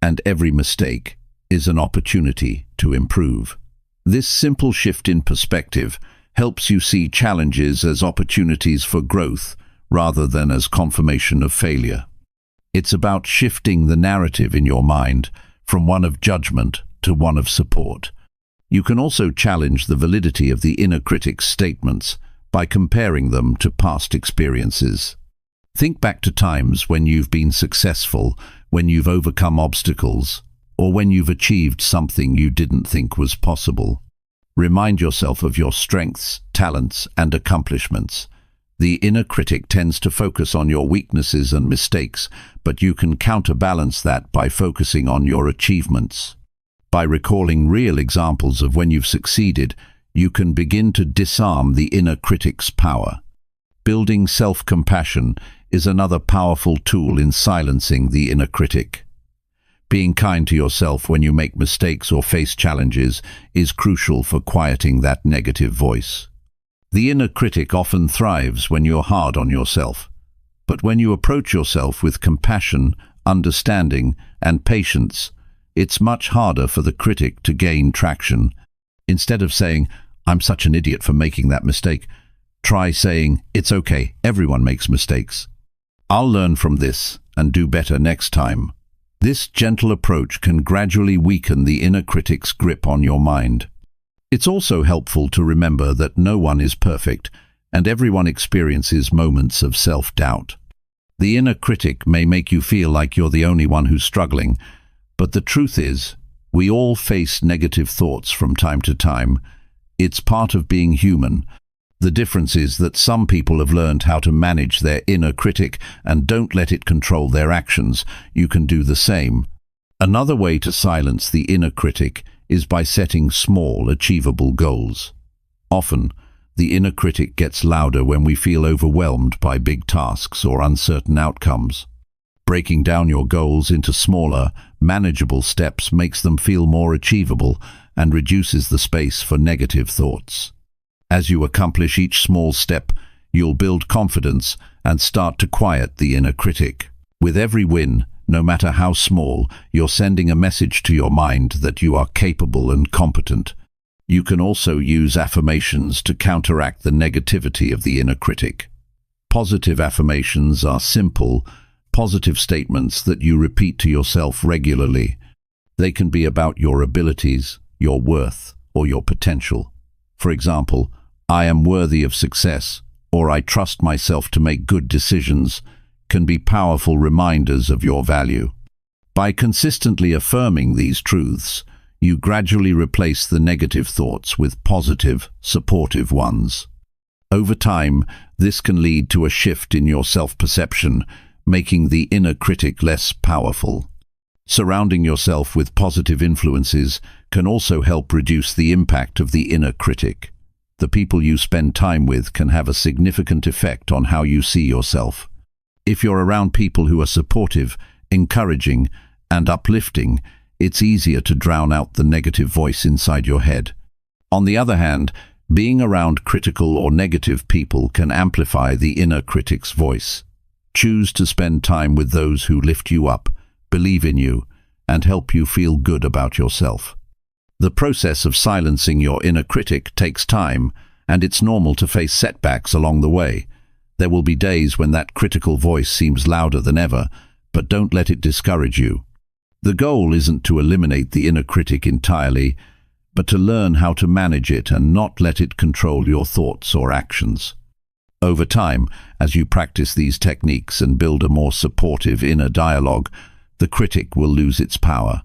and every mistake is an opportunity to improve." This simple shift in perspective helps you see challenges as opportunities for growth rather than as confirmation of failure. It's about shifting the narrative in your mind from one of judgment to one of support. You can also challenge the validity of the inner critic's statements by comparing them to past experiences. Think back to times when you've been successful, when you've overcome obstacles, or when you've achieved something you didn't think was possible. Remind yourself of your strengths, talents, and accomplishments. The inner critic tends to focus on your weaknesses and mistakes, but you can counterbalance that by focusing on your achievements. By recalling real examples of when you've succeeded, you can begin to disarm the inner critic's power. Building self-compassion is another powerful tool in silencing the inner critic. Being kind to yourself when you make mistakes or face challenges is crucial for quieting that negative voice. The inner critic often thrives when you're hard on yourself, but when you approach yourself with compassion, understanding, and patience, it's much harder for the critic to gain traction. Instead of saying, "I'm such an idiot for making that mistake," try saying, "It's okay, everyone makes mistakes. I'll learn from this and do better next time." This gentle approach can gradually weaken the inner critic's grip on your mind. It's also helpful to remember that no one is perfect, and everyone experiences moments of self-doubt. The inner critic may make you feel like you're the only one who's struggling, but the truth is, we all face negative thoughts from time to time. It's part of being human. The difference is that some people have learned how to manage their inner critic and don't let it control their actions. You can do the same. Another way to silence the inner critic is by setting small, achievable goals. Often, the inner critic gets louder when we feel overwhelmed by big tasks or uncertain outcomes. Breaking down your goals into smaller, manageable steps makes them feel more achievable and reduces the space for negative thoughts. As you accomplish each small step, you'll build confidence and start to quiet the inner critic. With every win, no matter how small, you're sending a message to your mind that you are capable and competent. You can also use affirmations to counteract the negativity of the inner critic. Positive affirmations are simple, positive statements that you repeat to yourself regularly. They can be about your abilities, your worth, or your potential. For example, "I am worthy of success," or "I trust myself to make good decisions," can be powerful reminders of your value. By consistently affirming these truths, you gradually replace the negative thoughts with positive, supportive ones. Over time, this can lead to a shift in your self-perception, making the inner critic less powerful. Surrounding yourself with positive influences can also help reduce the impact of the inner critic. The people you spend time with can have a significant effect on how you see yourself. If you're around people who are supportive, encouraging, and uplifting, it's easier to drown out the negative voice inside your head. On the other hand, being around critical or negative people can amplify the inner critic's voice. Choose to spend time with those who lift you up, believe in you, and help you feel good about yourself. The process of silencing your inner critic takes time, and it's normal to face setbacks along the way. There will be days when that critical voice seems louder than ever, but don't let it discourage you. The goal isn't to eliminate the inner critic entirely, but to learn how to manage it and not let it control your thoughts or actions. Over time, as you practice these techniques and build a more supportive inner dialogue, the critic will lose its power.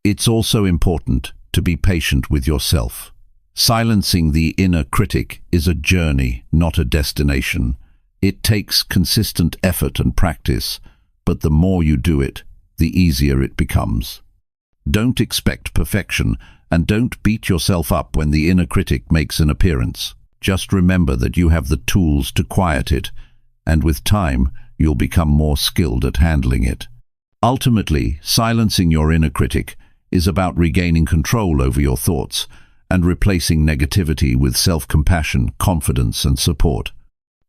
It's also important to be patient with yourself. Silencing the inner critic is a journey, not a destination. It takes consistent effort and practice, but the more you do it, the easier it becomes. Don't expect perfection, and don't beat yourself up when the inner critic makes an appearance. Just remember that you have the tools to quiet it, and with time, you'll become more skilled at handling it. Ultimately, silencing your inner critic is about regaining control over your thoughts and replacing negativity with self-compassion, confidence, and support.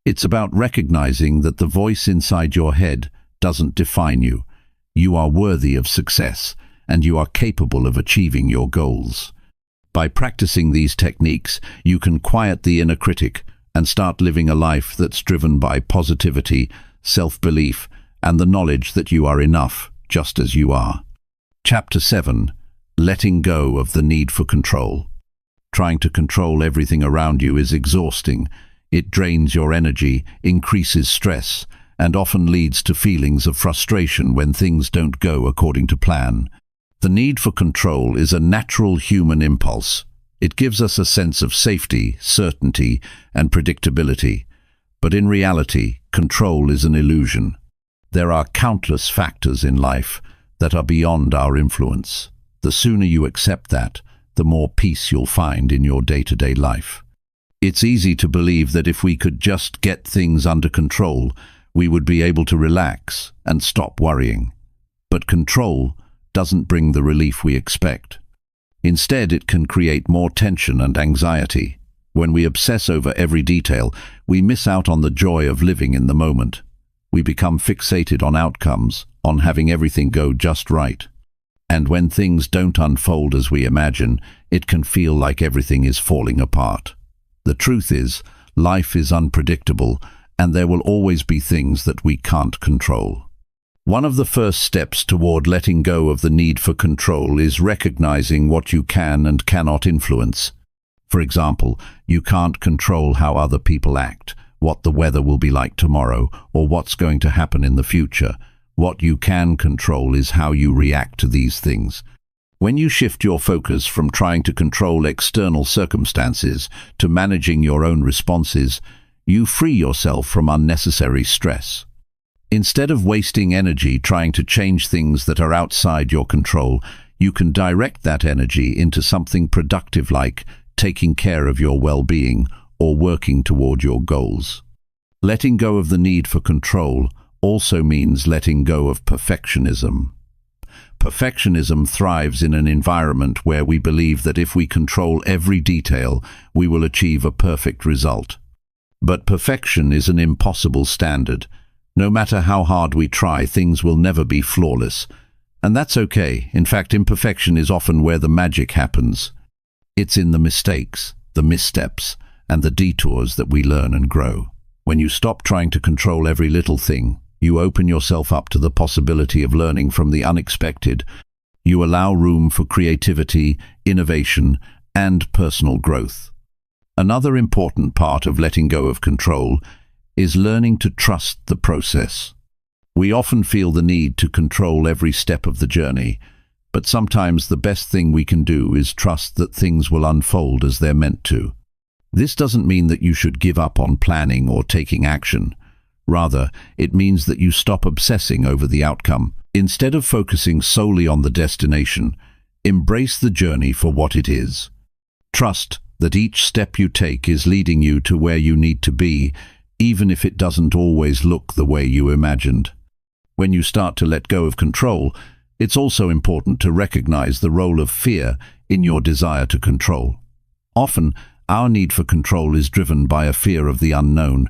It's about recognizing that the voice inside your head doesn't define you. You are worthy of success, and you are capable of achieving your goals. By practicing these techniques, you can quiet the inner critic and start living a life that's driven by positivity, self-belief, and the knowledge that you are enough, just as you are. Chapter 7. Letting go of the need for control. Trying to control everything around you is exhausting. It drains your energy, increases stress, and often leads to feelings of frustration when things don't go according to plan. The need for control is a natural human impulse. It gives us a sense of safety, certainty, and predictability. But in reality, control is an illusion. There are countless factors in life that are beyond our influence. The sooner you accept that, the more peace you'll find in your day-to-day life. It's easy to believe that if we could just get things under control, we would be able to relax and stop worrying. But control doesn't bring the relief we expect. Instead, it can create more tension and anxiety. When we obsess over every detail, we miss out on the joy of living in the moment. We become fixated on outcomes, on having everything go just right. And when things don't unfold as we imagine, it can feel like everything is falling apart. The truth is, life is unpredictable, and there will always be things that we can't control. One of the first steps toward letting go of the need for control is recognizing what you can and cannot influence. For example, you can't control how other people act, what the weather will be like tomorrow, or what's going to happen in the future. What you can control is how you react to these things. When you shift your focus from trying to control external circumstances to managing your own responses, you free yourself from unnecessary stress. Instead of wasting energy trying to change things that are outside your control, you can direct that energy into something productive like taking care of your well-being or working toward your goals. Letting go of the need for control also means letting go of perfectionism. Perfectionism thrives in an environment where we believe that if we control every detail, we will achieve a perfect result. But perfection is an impossible standard. No matter how hard we try, things will never be flawless. And that's okay. In fact, imperfection is often where the magic happens. It's in the mistakes, the missteps, and the detours that we learn and grow. When you stop trying to control every little thing, you open yourself up to the possibility of learning from the unexpected. You allow room for creativity, innovation, and personal growth. Another important part of letting go of control is learning to trust the process. We often feel the need to control every step of the journey, but sometimes the best thing we can do is trust that things will unfold as they're meant to. This doesn't mean that you should give up on planning or taking action. Rather, it means that you stop obsessing over the outcome. Instead of focusing solely on the destination, embrace the journey for what it is. Trust that each step you take is leading you to where you need to be, even if it doesn't always look the way you imagined. When you start to let go of control, it's also important to recognize the role of fear in your desire to control. Often, our need for control is driven by a fear of the unknown.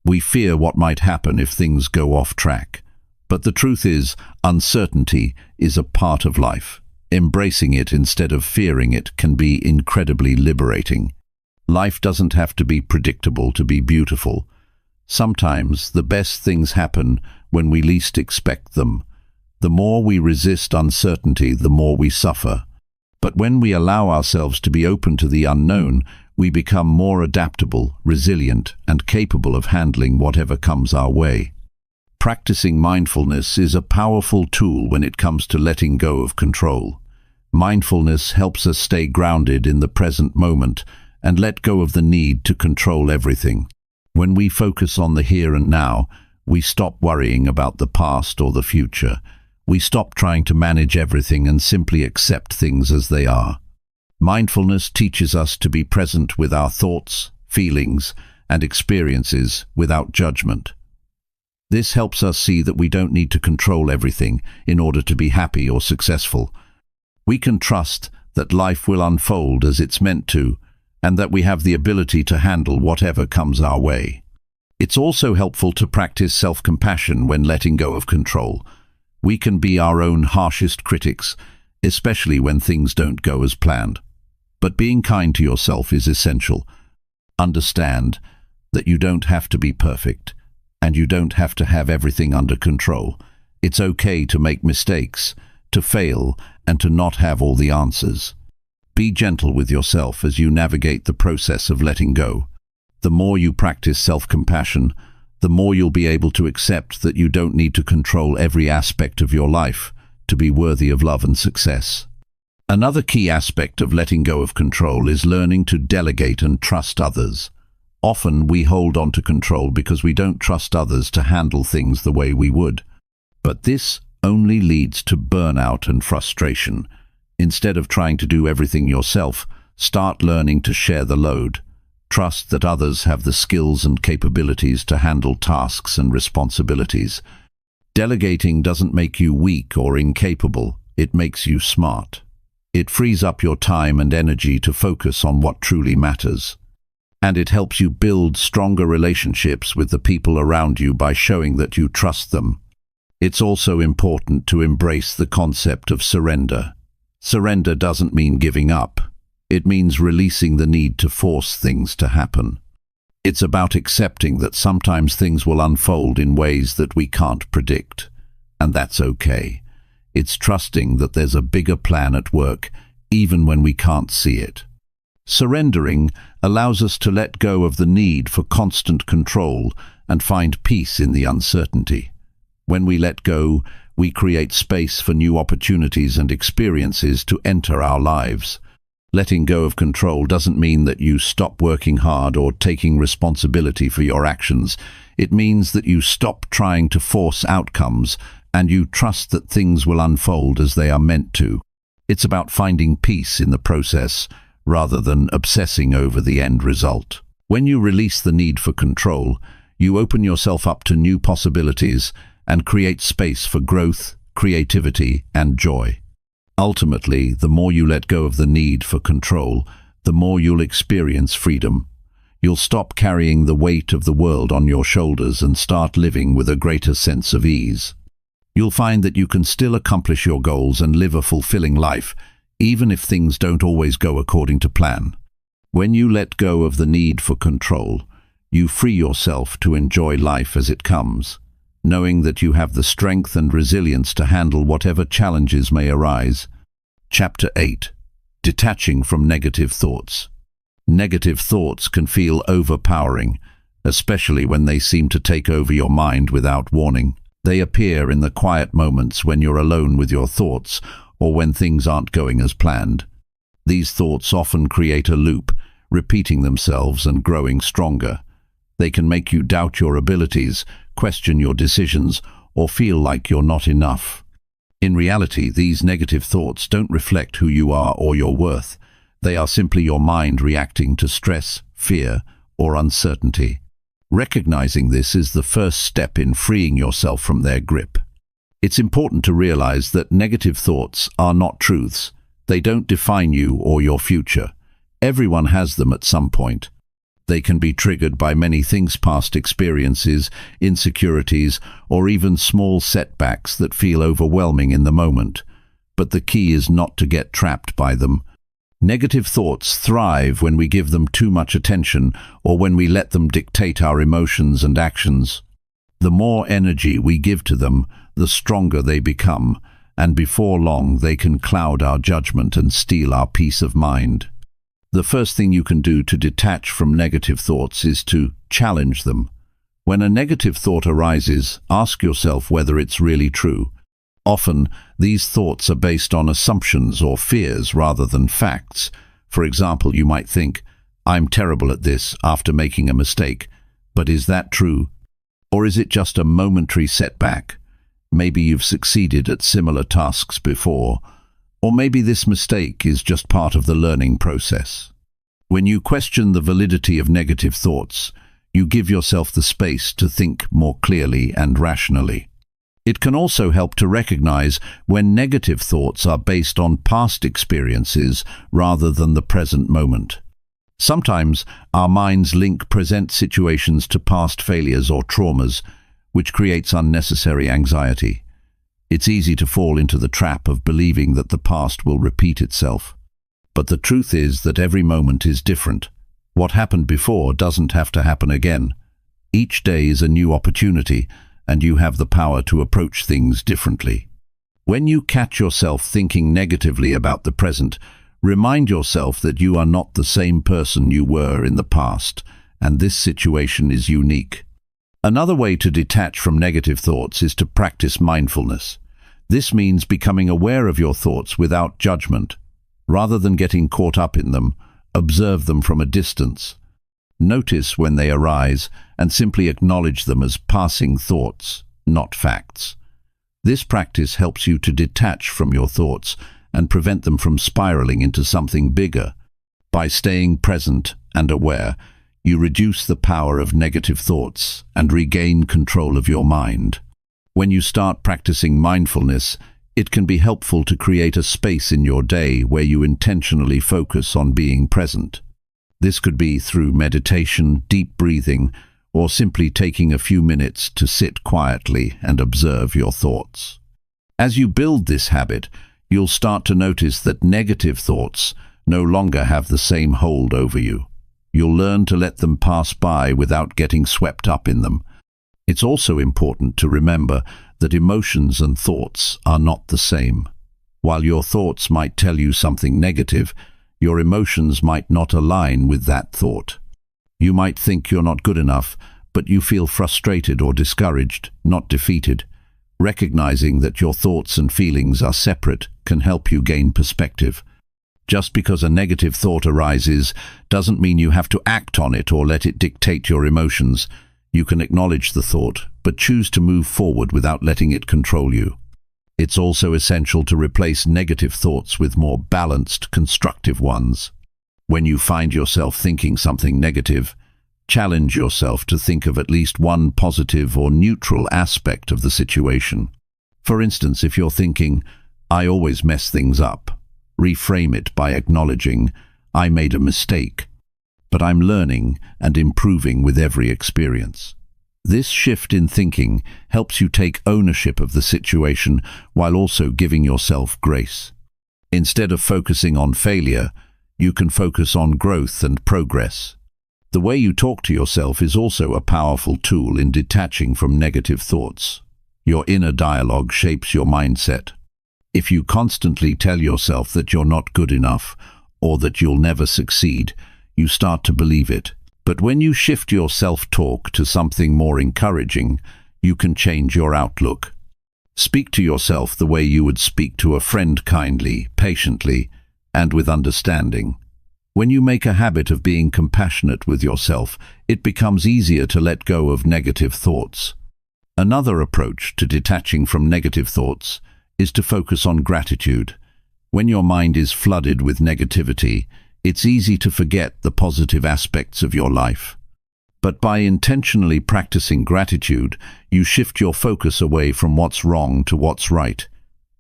We fear what might happen if things go off track. But the truth is, uncertainty is a part of life. Embracing it instead of fearing it can be incredibly liberating. Life doesn't have to be predictable to be beautiful. Sometimes the best things happen when we least expect them. The more we resist uncertainty, the more we suffer. But when we allow ourselves to be open to the unknown, we become more adaptable, resilient, and capable of handling whatever comes our way. Practicing mindfulness is a powerful tool when it comes to letting go of control. Mindfulness helps us stay grounded in the present moment and let go of the need to control everything. When we focus on the here and now, we stop worrying about the past or the future. We stop trying to manage everything and simply accept things as they are. Mindfulness teaches us to be present with our thoughts, feelings, and experiences without judgment. This helps us see that we don't need to control everything in order to be happy or successful. We can trust that life will unfold as it's meant to, and that we have the ability to handle whatever comes our way. It's also helpful to practice self-compassion when letting go of control. We can be our own harshest critics, especially when things don't go as planned. But being kind to yourself is essential. Understand that you don't have to be perfect, and you don't have to have everything under control. It's okay to make mistakes, to fail, and to not have all the answers. Be gentle with yourself as you navigate the process of letting go. The more you practice self-compassion, the more you'll be able to accept that you don't need to control every aspect of your life to be worthy of love and success. Another key aspect of letting go of control is learning to delegate and trust others. Often we hold on to control because we don't trust others to handle things the way we would. But this only leads to burnout and frustration. Instead of trying to do everything yourself, start learning to share the load. Trust that others have the skills and capabilities to handle tasks and responsibilities. Delegating doesn't make you weak or incapable, it makes you smart. It frees up your time and energy to focus on what truly matters. And it helps you build stronger relationships with the people around you by showing that you trust them. It's also important to embrace the concept of surrender. Surrender doesn't mean giving up. It means releasing the need to force things to happen. It's about accepting that sometimes things will unfold in ways that we can't predict, and that's okay. It's trusting that there's a bigger plan at work, even when we can't see it. Surrendering allows us to let go of the need for constant control and find peace in the uncertainty. When we let go, we create space for new opportunities and experiences to enter our lives. Letting go of control doesn't mean that you stop working hard or taking responsibility for your actions. It means that you stop trying to force outcomes and you trust that things will unfold as they are meant to. It's about finding peace in the process rather than obsessing over the end result. When you release the need for control, you open yourself up to new possibilities and create space for growth, creativity, and joy. Ultimately, the more you let go of the need for control, the more you'll experience freedom. You'll stop carrying the weight of the world on your shoulders and start living with a greater sense of ease. You'll find that you can still accomplish your goals and live a fulfilling life, even if things don't always go according to plan. When you let go of the need for control, you free yourself to enjoy life as it comes, knowing that you have the strength and resilience to handle whatever challenges may arise. Chapter 8. Detaching from negative thoughts. Negative thoughts can feel overpowering, especially when they seem to take over your mind without warning. They appear in the quiet moments when you're alone with your thoughts or when things aren't going as planned. These thoughts often create a loop, repeating themselves and growing stronger. They can make you doubt your abilities, question your decisions, or feel like you're not enough. In reality, these negative thoughts don't reflect who you are or your worth. They are simply your mind reacting to stress, fear, or uncertainty. Recognizing this is the first step in freeing yourself from their grip. It's important to realize that negative thoughts are not truths. They don't define you or your future. Everyone has them at some point. They can be triggered by many things: past experiences, insecurities, or even small setbacks that feel overwhelming in the moment. But the key is not to get trapped by them. Negative thoughts thrive when we give them too much attention or when we let them dictate our emotions and actions. The more energy we give to them, the stronger they become, and before long they can cloud our judgment and steal our peace of mind. The first thing you can do to detach from negative thoughts is to challenge them. When a negative thought arises, ask yourself whether it's really true. Often, these thoughts are based on assumptions or fears rather than facts. For example, you might think, "I'm terrible at this," after making a mistake. But is that true? Or is it just a momentary setback? Maybe you've succeeded at similar tasks before. Or maybe this mistake is just part of the learning process. When you question the validity of negative thoughts, you give yourself the space to think more clearly and rationally. It can also help to recognize when negative thoughts are based on past experiences rather than the present moment. Sometimes our minds link present situations to past failures or traumas, which creates unnecessary anxiety. It's easy to fall into the trap of believing that the past will repeat itself. But the truth is that every moment is different. What happened before doesn't have to happen again. Each day is a new opportunity, and you have the power to approach things differently. When you catch yourself thinking negatively about the present, remind yourself that you are not the same person you were in the past, and this situation is unique. Another way to detach from negative thoughts is to practice mindfulness. This means becoming aware of your thoughts without judgment. Rather than getting caught up in them, observe them from a distance. Notice when they arise and simply acknowledge them as passing thoughts, not facts. This practice helps you to detach from your thoughts and prevent them from spiraling into something bigger. By staying present and aware, you reduce the power of negative thoughts and regain control of your mind. When you start practicing mindfulness, it can be helpful to create a space in your day where you intentionally focus on being present. This could be through meditation, deep breathing, or simply taking a few minutes to sit quietly and observe your thoughts. As you build this habit, you'll start to notice that negative thoughts no longer have the same hold over you. You'll learn to let them pass by without getting swept up in them. It's also important to remember that emotions and thoughts are not the same. While your thoughts might tell you something negative, your emotions might not align with that thought. You might think you're not good enough, but you feel frustrated or discouraged, not defeated. Recognizing that your thoughts and feelings are separate can help you gain perspective. Just because a negative thought arises doesn't mean you have to act on it or let it dictate your emotions. You can acknowledge the thought, but choose to move forward without letting it control you. It's also essential to replace negative thoughts with more balanced, constructive ones. When you find yourself thinking something negative, challenge yourself to think of at least one positive or neutral aspect of the situation. For instance, if you're thinking, "I always mess things up," reframe it by acknowledging, "I made a mistake, but I'm learning and improving with every experience." This shift in thinking helps you take ownership of the situation while also giving yourself grace. Instead of focusing on failure, you can focus on growth and progress. The way you talk to yourself is also a powerful tool in detaching from negative thoughts. Your inner dialogue shapes your mindset. If you constantly tell yourself that you're not good enough or that you'll never succeed, you start to believe it. But when you shift your self-talk to something more encouraging, you can change your outlook. Speak to yourself the way you would speak to a friend, kindly, patiently, and with understanding. When you make a habit of being compassionate with yourself, it becomes easier to let go of negative thoughts. Another approach to detaching from negative thoughts is to focus on gratitude. When your mind is flooded with negativity, It's easy to forget the positive aspects of your life. But by intentionally practicing gratitude, you shift your focus away from what's wrong to what's right.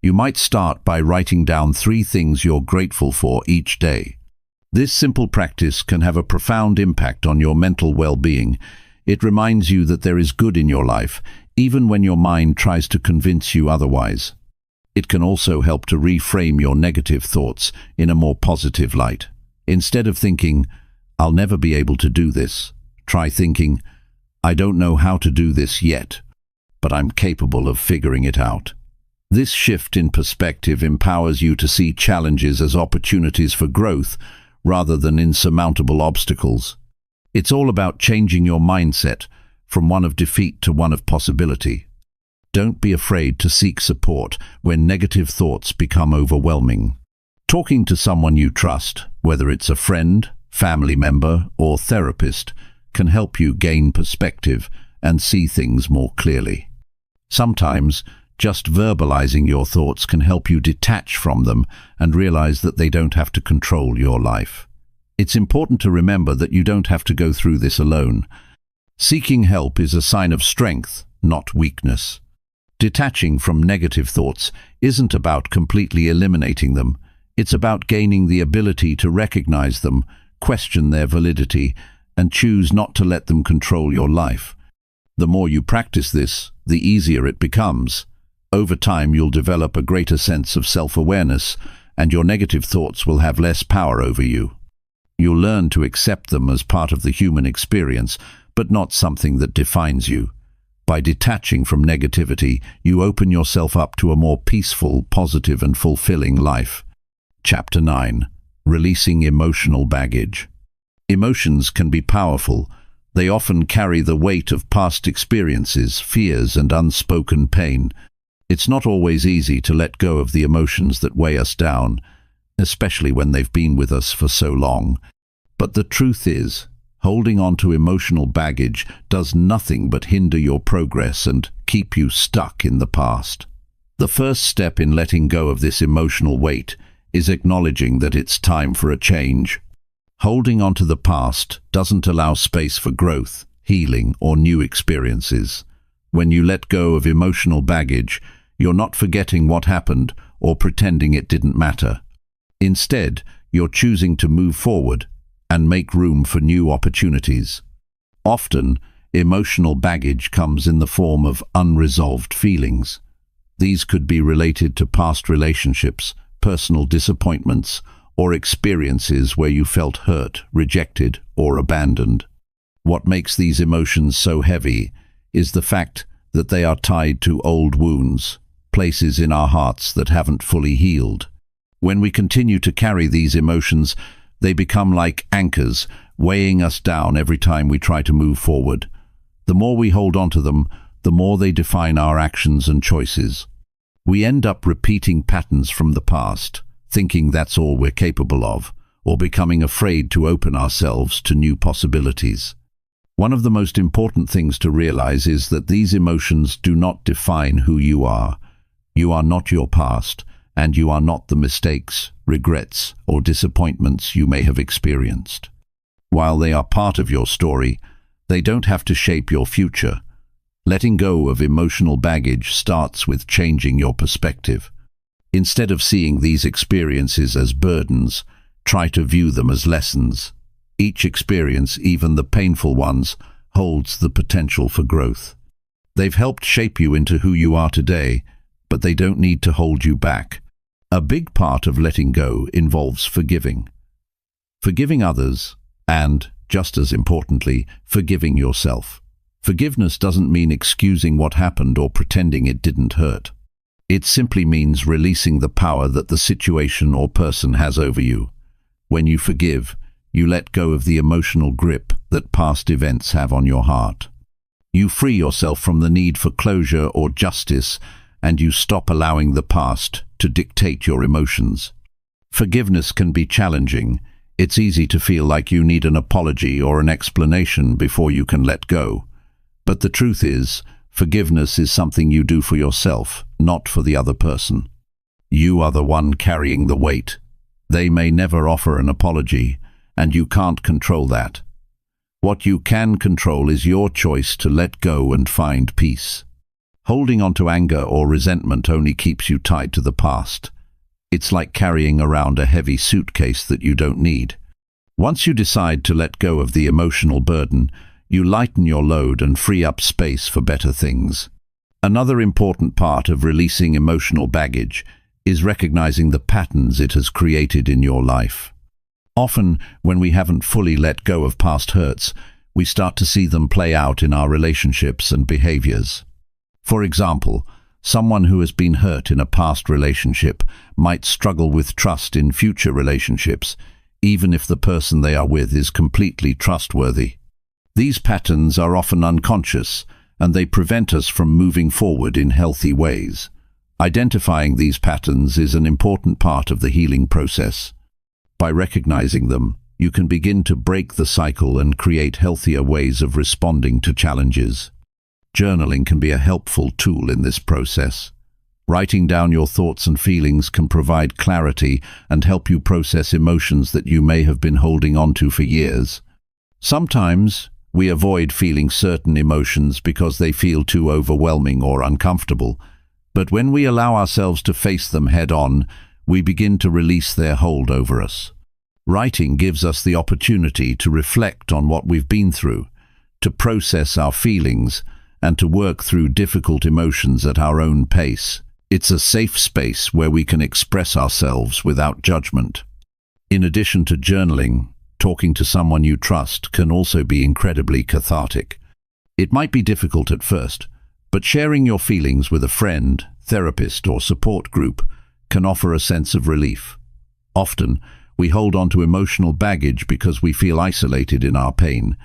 You might start by writing down 3 things you're grateful for each day. This simple practice can have a profound impact on your mental well-being. It reminds you that there is good in your life, even when your mind tries to convince you otherwise. It can also help to reframe your negative thoughts in a more positive light. Instead of thinking, "I'll never be able to do this," try thinking, "I don't know how to do this yet, but I'm capable of figuring it out." This shift in perspective empowers you to see challenges as opportunities for growth rather than insurmountable obstacles. It's all about changing your mindset from one of defeat to one of possibility. Don't be afraid to seek support when negative thoughts become overwhelming. Talking to someone you trust, whether it's a friend, family member, or therapist, can help you gain perspective and see things more clearly. Sometimes, just verbalizing your thoughts can help you detach from them and realize that they don't have to control your life. It's important to remember that you don't have to go through this alone. Seeking help is a sign of strength, not weakness. Detaching from negative thoughts isn't about completely eliminating them. It's about gaining the ability to recognize them, question their validity, and choose not to let them control your life. The more you practice this, the easier it becomes. Over time, you'll develop a greater sense of self-awareness, and your negative thoughts will have less power over you. You'll learn to accept them as part of the human experience, but not something that defines you. By detaching from negativity, you open yourself up to a more peaceful, positive, and fulfilling life. Chapter 9. Releasing emotional baggage. Emotions can be powerful. They often carry the weight of past experiences, fears, and unspoken pain. It's not always easy to let go of the emotions that weigh us down, especially when they've been with us for so long. But the truth is, holding on to emotional baggage does nothing but hinder your progress and keep you stuck in the past. The first step in letting go of this emotional weight is acknowledging that it's time for a change. Holding on to the past doesn't allow space for growth, healing, or new experiences. When you let go of emotional baggage, you're not forgetting what happened or pretending it didn't matter. Instead, you're choosing to move forward and make room for new opportunities. Often, emotional baggage comes in the form of unresolved feelings. These could be related to past relationships, personal disappointments, or experiences where you felt hurt, rejected, or abandoned. What makes these emotions so heavy is the fact that they are tied to old wounds, places in our hearts that haven't fully healed. When we continue to carry these emotions, they become like anchors, weighing us down every time we try to move forward. The more we hold on to them, the more they define our actions and choices. We end up repeating patterns from the past, thinking that's all we're capable of, or becoming afraid to open ourselves to new possibilities. One of the most important things to realize is that these emotions do not define who you are. You are not your past, and you are not the mistakes, regrets, or disappointments you may have experienced. While they are part of your story, they don't have to shape your future. Letting go of emotional baggage starts with changing your perspective. Instead of seeing these experiences as burdens, try to view them as lessons. Each experience, even the painful ones, holds the potential for growth. They've helped shape you into who you are today, but they don't need to hold you back. A big part of letting go involves forgiving. Forgiving others, and, just as importantly, forgiving yourself. Forgiveness doesn't mean excusing what happened or pretending it didn't hurt. It simply means releasing the power that the situation or person has over you. When you forgive, you let go of the emotional grip that past events have on your heart. You free yourself from the need for closure or justice, and you stop allowing the past to dictate your emotions. Forgiveness can be challenging. It's easy to feel like you need an apology or an explanation before you can let go. But the truth is, forgiveness is something you do for yourself, not for the other person. You are the one carrying the weight. They may never offer an apology, and you can't control that. What you can control is your choice to let go and find peace. Holding on to anger or resentment only keeps you tied to the past. It's like carrying around a heavy suitcase that you don't need. Once you decide to let go of the emotional burden, you lighten your load and free up space for better things. Another important part of releasing emotional baggage is recognizing the patterns it has created in your life. Often, when we haven't fully let go of past hurts, we start to see them play out in our relationships and behaviors. For example, someone who has been hurt in a past relationship might struggle with trust in future relationships, even if the person they are with is completely trustworthy. These patterns are often unconscious, and they prevent us from moving forward in healthy ways. Identifying these patterns is an important part of the healing process. By recognizing them, you can begin to break the cycle and create healthier ways of responding to challenges. Journaling can be a helpful tool in this process. Writing down your thoughts and feelings can provide clarity and help you process emotions that you may have been holding on to for years. Sometimes, we avoid feeling certain emotions because they feel too overwhelming or uncomfortable, but when we allow ourselves to face them head-on, we begin to release their hold over us. Writing gives us the opportunity to reflect on what we've been through, to process our feelings, and to work through difficult emotions at our own pace. It's a safe space where we can express ourselves without judgment. In addition to journaling, talking to someone you trust can also be incredibly cathartic. It might be difficult at first, but sharing your feelings with a friend, therapist, or support group can offer a sense of relief. Often, we hold on to emotional baggage because we feel isolated in our pain.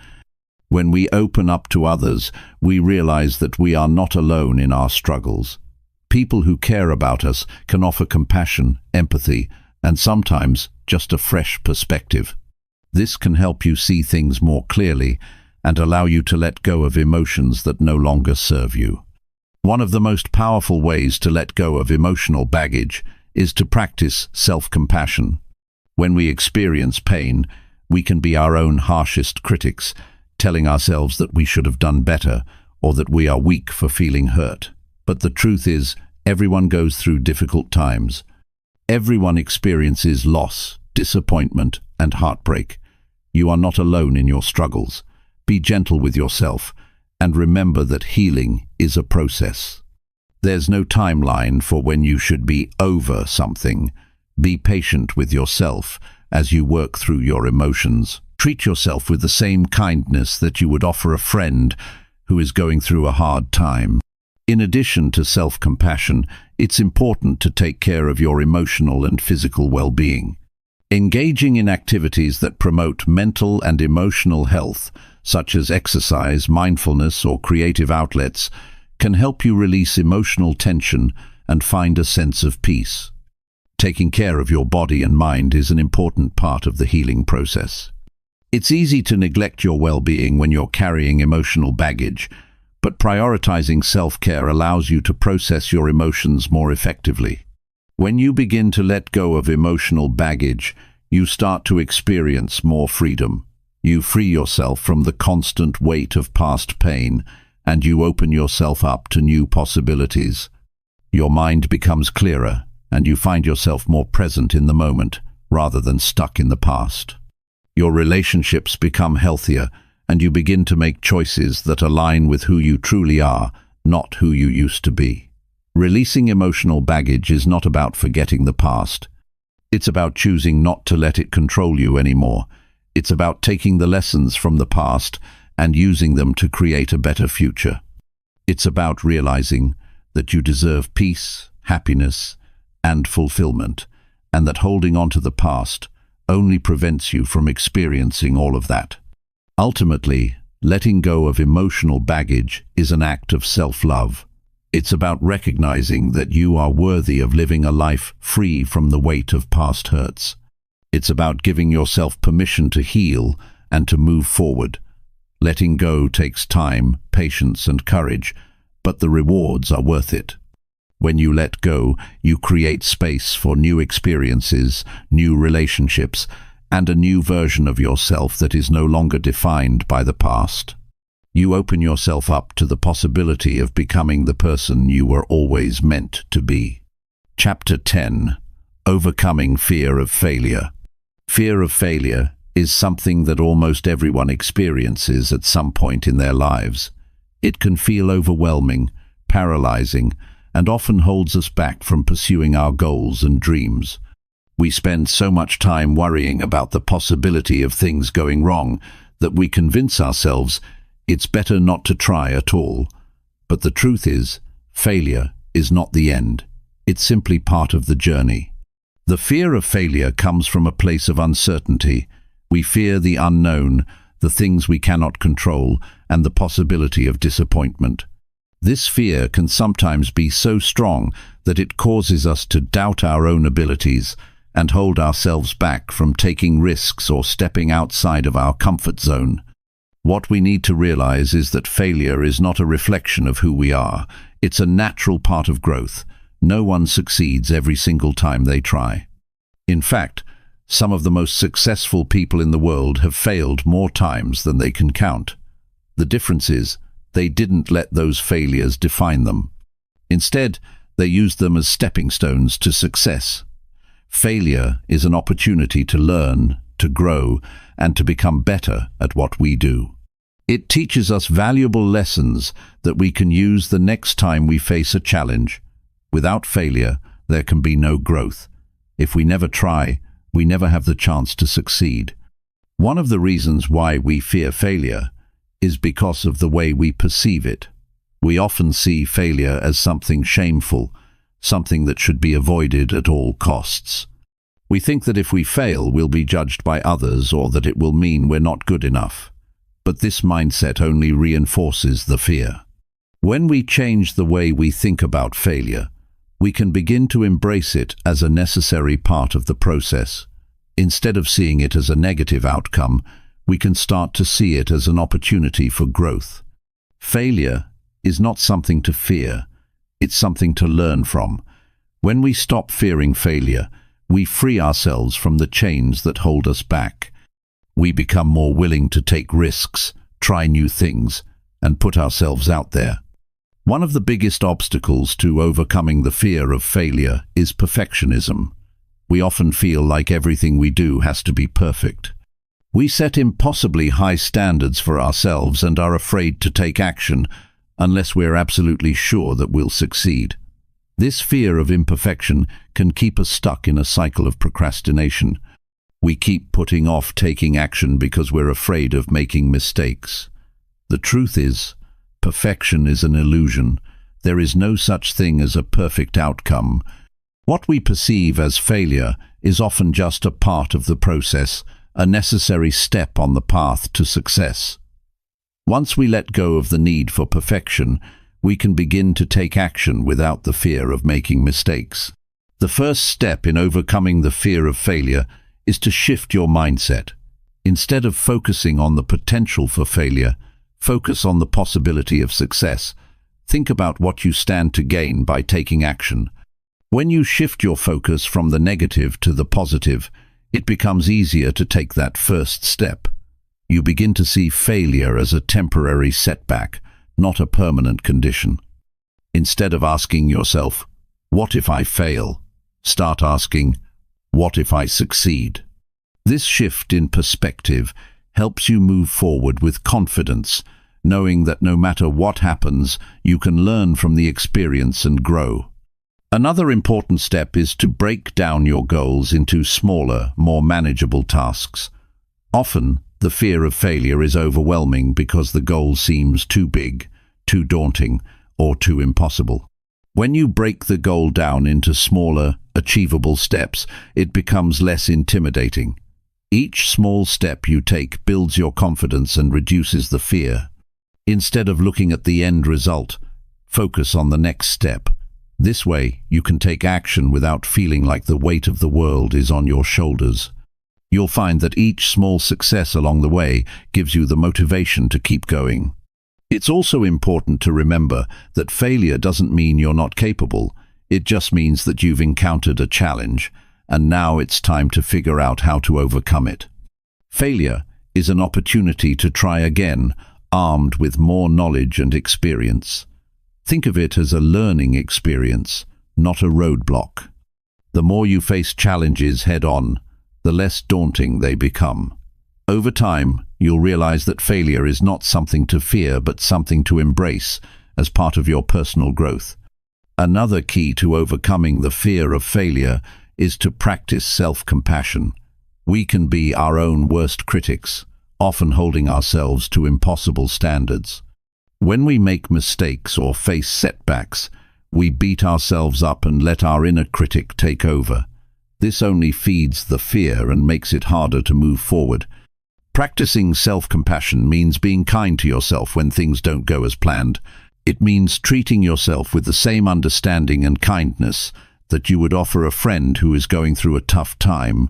When we open up to others, we realize that we are not alone in our struggles. People who care about us can offer compassion, empathy, and sometimes just a fresh perspective. This can help you see things more clearly and allow you to let go of emotions that no longer serve you. One of the most powerful ways to let go of emotional baggage is to practice self-compassion. When we experience pain, we can be our own harshest critics, telling ourselves that we should have done better or that we are weak for feeling hurt. But the truth is, everyone goes through difficult times. Everyone experiences loss, disappointment, and heartbreak. You are not alone in your struggles. Be gentle with yourself, and remember that healing is a process. There's no timeline for when you should be over something. Be patient with yourself as you work through your emotions. Treat yourself with the same kindness that you would offer a friend who is going through a hard time. In addition to self-compassion, it's important to take care of your emotional and physical well-being. Engaging in activities that promote mental and emotional health, such as exercise, mindfulness, or creative outlets, can help you release emotional tension and find a sense of peace. Taking care of your body and mind is an important part of the healing process. It's easy to neglect your well-being when you're carrying emotional baggage, but prioritizing self-care allows you to process your emotions more effectively. When you begin to let go of emotional baggage, you start to experience more freedom. You free yourself from the constant weight of past pain, and you open yourself up to new possibilities. Your mind becomes clearer, and you find yourself more present in the moment, rather than stuck in the past. Your relationships become healthier, and you begin to make choices that align with who you truly are, not who you used to be. Releasing emotional baggage is not about forgetting the past. It's about choosing not to let it control you anymore. It's about taking the lessons from the past and using them to create a better future. It's about realizing that you deserve peace, happiness, and fulfillment, and that holding on to the past only prevents you from experiencing all of that. Ultimately, letting go of emotional baggage is an act of self-love. It's about recognizing that you are worthy of living a life free from the weight of past hurts. It's about giving yourself permission to heal and to move forward. Letting go takes time, patience, and courage, but the rewards are worth it. When you let go, you create space for new experiences, new relationships, and a new version of yourself that is no longer defined by the past. You open yourself up to the possibility of becoming the person you were always meant to be. Chapter 10. Overcoming fear of failure. Fear of failure is something that almost everyone experiences at some point in their lives. It can feel overwhelming, paralyzing, and often holds us back from pursuing our goals and dreams. We spend so much time worrying about the possibility of things going wrong that we convince ourselves it's better not to try at all. But the truth is, failure is not the end. It's simply part of the journey. The fear of failure comes from a place of uncertainty. We fear the unknown, the things we cannot control, and the possibility of disappointment. This fear can sometimes be so strong that it causes us to doubt our own abilities and hold ourselves back from taking risks or stepping outside of our comfort zone. What we need to realize is that failure is not a reflection of who we are. It's a natural part of growth. No one succeeds every single time they try. In fact, some of the most successful people in the world have failed more times than they can count. The difference is, they didn't let those failures define them. Instead, they used them as stepping stones to success. Failure is an opportunity to learn, to grow, and to become better at what we do. It teaches us valuable lessons that we can use the next time we face a challenge. Without failure, there can be no growth. If we never try, we never have the chance to succeed. One of the reasons why we fear failure is because of the way we perceive it. We often see failure as something shameful, something that should be avoided at all costs. We think that if we fail, we'll be judged by others or that it will mean we're not good enough. But this mindset only reinforces the fear. When we change the way we think about failure, we can begin to embrace it as a necessary part of the process. Instead of seeing it as a negative outcome, we can start to see it as an opportunity for growth. Failure is not something to fear, it's something to learn from. When we stop fearing failure, we free ourselves from the chains that hold us back. We become more willing to take risks, try new things, and put ourselves out there. One of the biggest obstacles to overcoming the fear of failure is perfectionism. We often feel like everything we do has to be perfect. We set impossibly high standards for ourselves and are afraid to take action unless we're absolutely sure that we'll succeed. This fear of imperfection can keep us stuck in a cycle of procrastination. We keep putting off taking action because we're afraid of making mistakes. The truth is, perfection is an illusion. There is no such thing as a perfect outcome. What we perceive as failure is often just a part of the process, a necessary step on the path to success. Once we let go of the need for perfection, we can begin to take action without the fear of making mistakes. The first step in overcoming the fear of failure is to shift your mindset. Instead of focusing on the potential for failure, focus on the possibility of success. Think about what you stand to gain by taking action. When you shift your focus from the negative to the positive, it becomes easier to take that first step. You begin to see failure as a temporary setback, not a permanent condition. Instead of asking yourself, "What if I fail?" start asking, "What if I succeed?" This shift in perspective helps you move forward with confidence, knowing that no matter what happens, you can learn from the experience and grow. Another important step is to break down your goals into smaller, more manageable tasks. Often, the fear of failure is overwhelming because the goal seems too big, too daunting, or too impossible. When you break the goal down into smaller, achievable steps, it becomes less intimidating. Each small step you take builds your confidence and reduces the fear. Instead of looking at the end result, focus on the next step. This way, you can take action without feeling like the weight of the world is on your shoulders. You'll find that each small success along the way gives you the motivation to keep going. It's also important to remember that failure doesn't mean you're not capable. It just means that you've encountered a challenge, and now it's time to figure out how to overcome it. Failure is an opportunity to try again, armed with more knowledge and experience. Think of it as a learning experience, not a roadblock. The more you face challenges head-on, the less daunting they become. Over time, you'll realize that failure is not something to fear, but something to embrace as part of your personal growth. Another key to overcoming the fear of failure is to practice self-compassion. We can be our own worst critics, often holding ourselves to impossible standards. When we make mistakes or face setbacks, we beat ourselves up and let our inner critic take over. This only feeds the fear and makes it harder to move forward. Practicing self-compassion means being kind to yourself when things don't go as planned. It means treating yourself with the same understanding and kindness that you would offer a friend who is going through a tough time.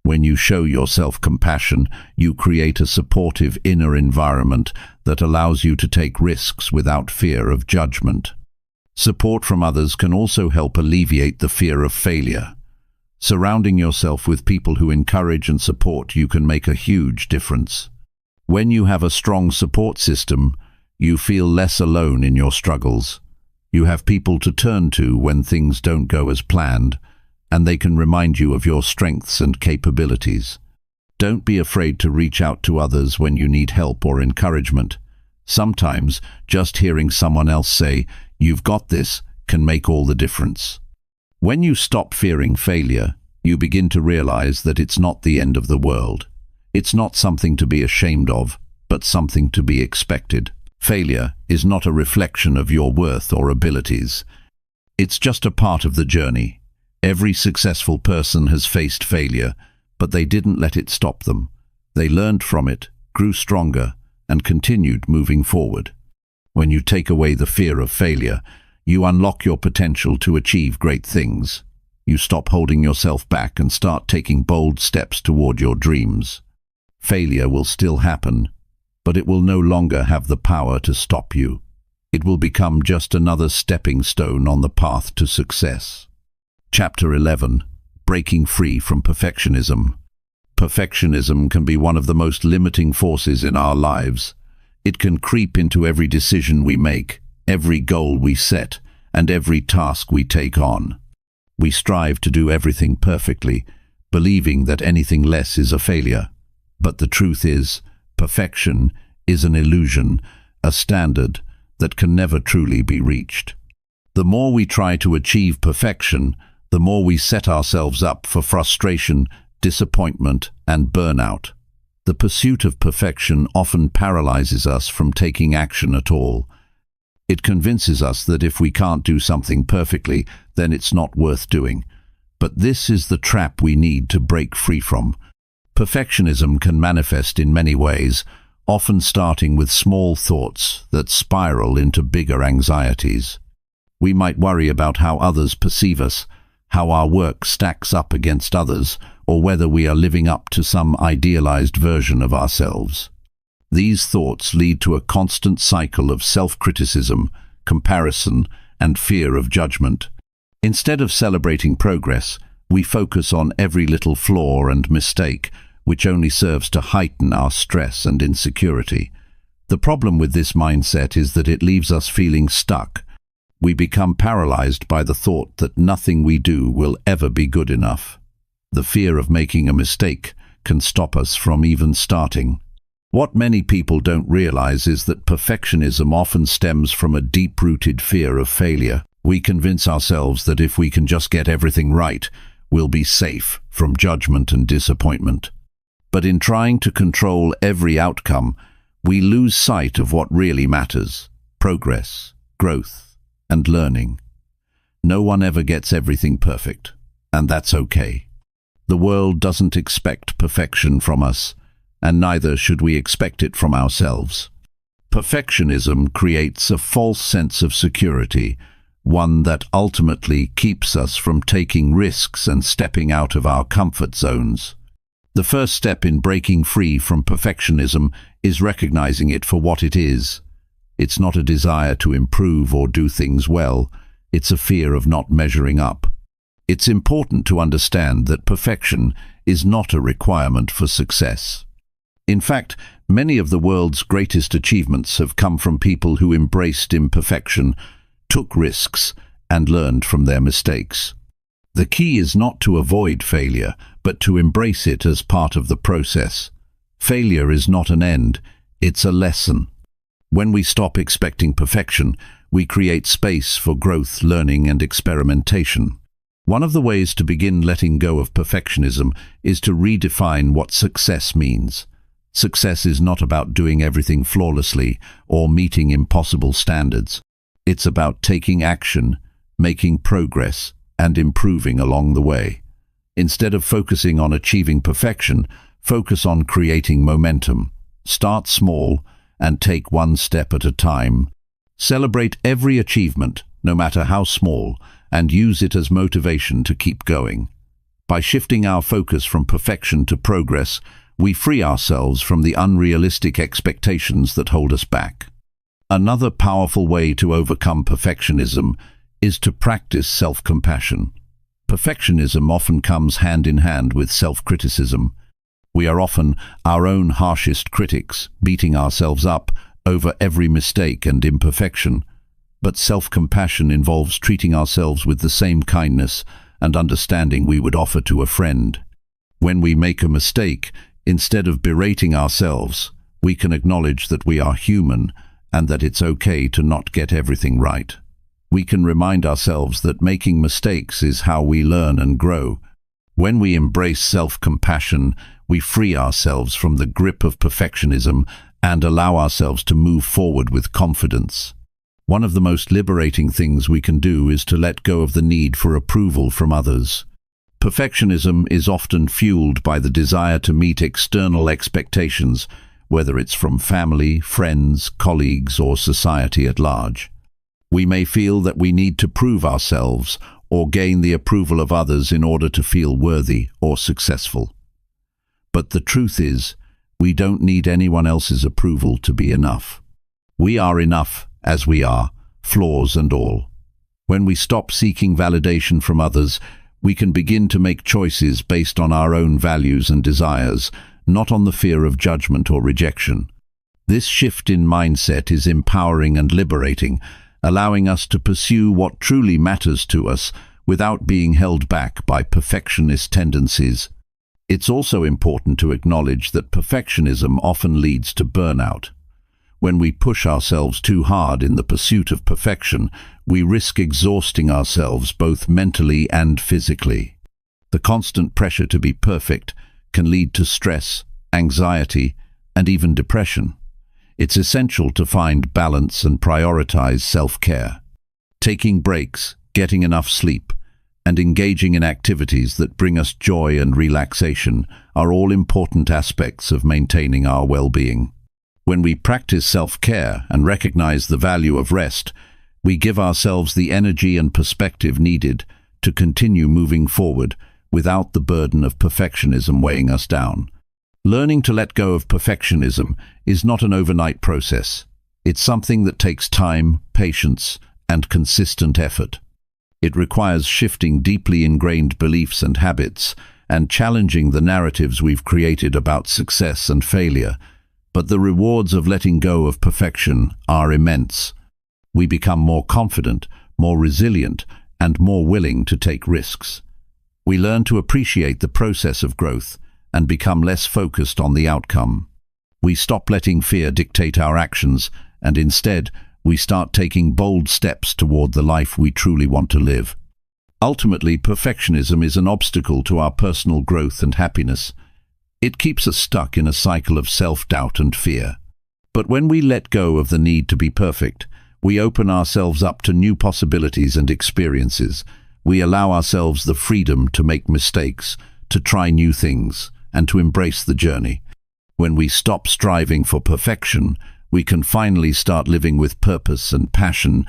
When you show yourself compassion, you create a supportive inner environment that allows you to take risks without fear of judgment. Support from others can also help alleviate the fear of failure. Surrounding yourself with people who encourage and support you can make a huge difference. When you have a strong support system, you feel less alone in your struggles. You have people to turn to when things don't go as planned, and they can remind you of your strengths and capabilities. Don't be afraid to reach out to others when you need help or encouragement. Sometimes, just hearing someone else say, "You've got this," can make all the difference. When you stop fearing failure, you begin to realize that it's not the end of the world. It's not something to be ashamed of, but something to be expected. Failure is not a reflection of your worth or abilities. It's just a part of the journey. Every successful person has faced failure, but they didn't let it stop them. They learned from it, grew stronger, and continued moving forward. When you take away the fear of failure, you unlock your potential to achieve great things. You stop holding yourself back and start taking bold steps toward your dreams. Failure will still happen, but it will no longer have the power to stop you. It will become just another stepping stone on the path to success. Chapter 11. Breaking Free from Perfectionism. Perfectionism can be one of the most limiting forces in our lives. It can creep into every decision we make, every goal we set, and every task we take on. We strive to do everything perfectly, believing that anything less is a failure. But the truth is, perfection is an illusion, a standard that can never truly be reached. The more we try to achieve perfection, the more we set ourselves up for frustration, disappointment, and burnout. The pursuit of perfection often paralyzes us from taking action at all. It convinces us that if we can't do something perfectly, then it's not worth doing. But this is the trap we need to break free from. Perfectionism can manifest in many ways, often starting with small thoughts that spiral into bigger anxieties. We might worry about how others perceive us, how our work stacks up against others, or whether we are living up to some idealized version of ourselves. These thoughts lead to a constant cycle of self-criticism, comparison, and fear of judgment. Instead of celebrating progress, we focus on every little flaw and mistake, which only serves to heighten our stress and insecurity. The problem with this mindset is that it leaves us feeling stuck. We become paralyzed by the thought that nothing we do will ever be good enough. The fear of making a mistake can stop us from even starting. What many people don't realize is that perfectionism often stems from a deep-rooted fear of failure. We convince ourselves that if we can just get everything right, we'll be safe from judgment and disappointment. But in trying to control every outcome, we lose sight of what really matters: progress, growth, and learning. No one ever gets everything perfect, and that's okay. The world doesn't expect perfection from us, and neither should we expect it from ourselves. Perfectionism creates a false sense of security, one that ultimately keeps us from taking risks and stepping out of our comfort zones. The first step in breaking free from perfectionism is recognizing it for what it is. It's not a desire to improve or do things well. it's a fear of not measuring up. It's important to understand that perfection is not a requirement for success. In fact, many of the world's greatest achievements have come from people who embraced imperfection, took risks, and learned from their mistakes. The key is not to avoid failure, but to embrace it as part of the process. Failure is not an end, it's a lesson. When we stop expecting perfection, we create space for growth, learning, and experimentation. One of the ways to begin letting go of perfectionism is to redefine what success means. Success is not about doing everything flawlessly or meeting impossible standards. It's about taking action, making progress, and improving along the way. Instead of focusing on achieving perfection, focus on creating momentum. Start small and take one step at a time. Celebrate every achievement, no matter how small, and use it as motivation to keep going. By shifting our focus from perfection to progress, we free ourselves from the unrealistic expectations that hold us back. Another powerful way to overcome perfectionism is to practice self-compassion. Perfectionism often comes hand in hand with self-criticism. We are often our own harshest critics, beating ourselves up over every mistake and imperfection. But self-compassion involves treating ourselves with the same kindness and understanding we would offer to a friend. When we make a mistake, instead of berating ourselves, we can acknowledge that we are human and that it's okay to not get everything right. We can remind ourselves that making mistakes is how we learn and grow. When we embrace self-compassion, we free ourselves from the grip of perfectionism and allow ourselves to move forward with confidence. One of the most liberating things we can do is to let go of the need for approval from others. Perfectionism is often fueled by the desire to meet external expectations, whether it's from family, friends, colleagues, or society at large. We may feel that we need to prove ourselves or gain the approval of others in order to feel worthy or successful. But the truth is, we don't need anyone else's approval to be enough. We are enough as we are, flaws and all. When we stop seeking validation from others, we can begin to make choices based on our own values and desires, not on the fear of judgment or rejection. This shift in mindset is empowering and liberating, allowing us to pursue what truly matters to us without being held back by perfectionist tendencies. It's also important to acknowledge that perfectionism often leads to burnout. When we push ourselves too hard in the pursuit of perfection, we risk exhausting ourselves both mentally and physically. The constant pressure to be perfect can lead to stress, anxiety, and even depression. It's essential to find balance and prioritize self-care. Taking breaks, getting enough sleep, and engaging in activities that bring us joy and relaxation are all important aspects of maintaining our well-being. When we practice self-care and recognize the value of rest, we give ourselves the energy and perspective needed to continue moving forward without the burden of perfectionism weighing us down. Learning to let go of perfectionism is not an overnight process. It's something that takes time, patience, and consistent effort. It requires shifting deeply ingrained beliefs and habits and challenging the narratives we've created about success and failure. But the rewards of letting go of perfection are immense. We become more confident, more resilient, and more willing to take risks. We learn to appreciate the process of growth and become less focused on the outcome. We stop letting fear dictate our actions, and instead, we start taking bold steps toward the life we truly want to live. Ultimately, perfectionism is an obstacle to our personal growth and happiness. It keeps us stuck in a cycle of self-doubt and fear. But when we let go of the need to be perfect, we open ourselves up to new possibilities and experiences. We allow ourselves the freedom to make mistakes, to try new things, and to embrace the journey. When we stop striving for perfection, we can finally start living with purpose and passion,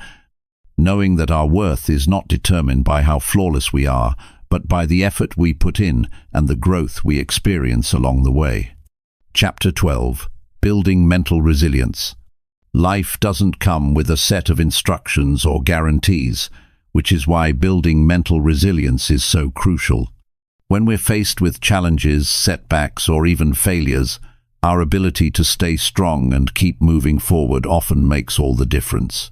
knowing that our worth is not determined by how flawless we are, but by the effort we put in and the growth we experience along the way. Chapter 12. Building Mental Resilience. Life doesn't come with a set of instructions or guarantees. which is why building mental resilience is so crucial. When we're faced with challenges, setbacks, or even failures, our ability to stay strong and keep moving forward often makes all the difference.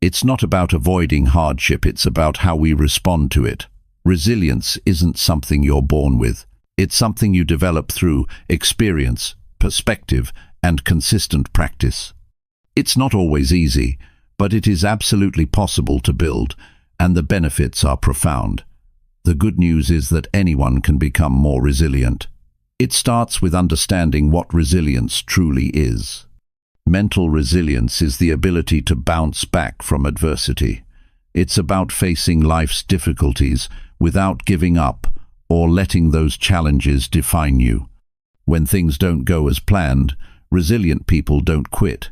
It's not about avoiding hardship, it's about how we respond to it. Resilience isn't something you're born with. It's something you develop through experience, perspective, and consistent practice. It's not always easy, but it is absolutely possible to build, and the benefits are profound. The good news is that anyone can become more resilient. It starts with understanding what resilience truly is. Mental resilience is the ability to bounce back from adversity. It's about facing life's difficulties without giving up or letting those challenges define you. When things don't go as planned, resilient people don't quit.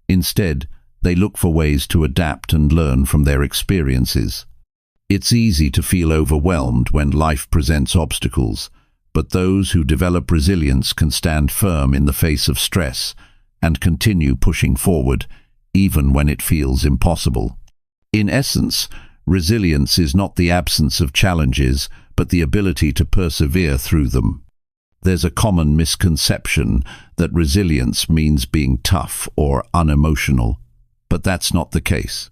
Instead, they look for ways to adapt and learn from their experiences. It's easy to feel overwhelmed when life presents obstacles, but those who develop resilience can stand firm in the face of stress and continue pushing forward, even when it feels impossible. In essence, resilience is not the absence of challenges, but the ability to persevere through them. There's a common misconception that resilience means being tough or unemotional, but that's not the case.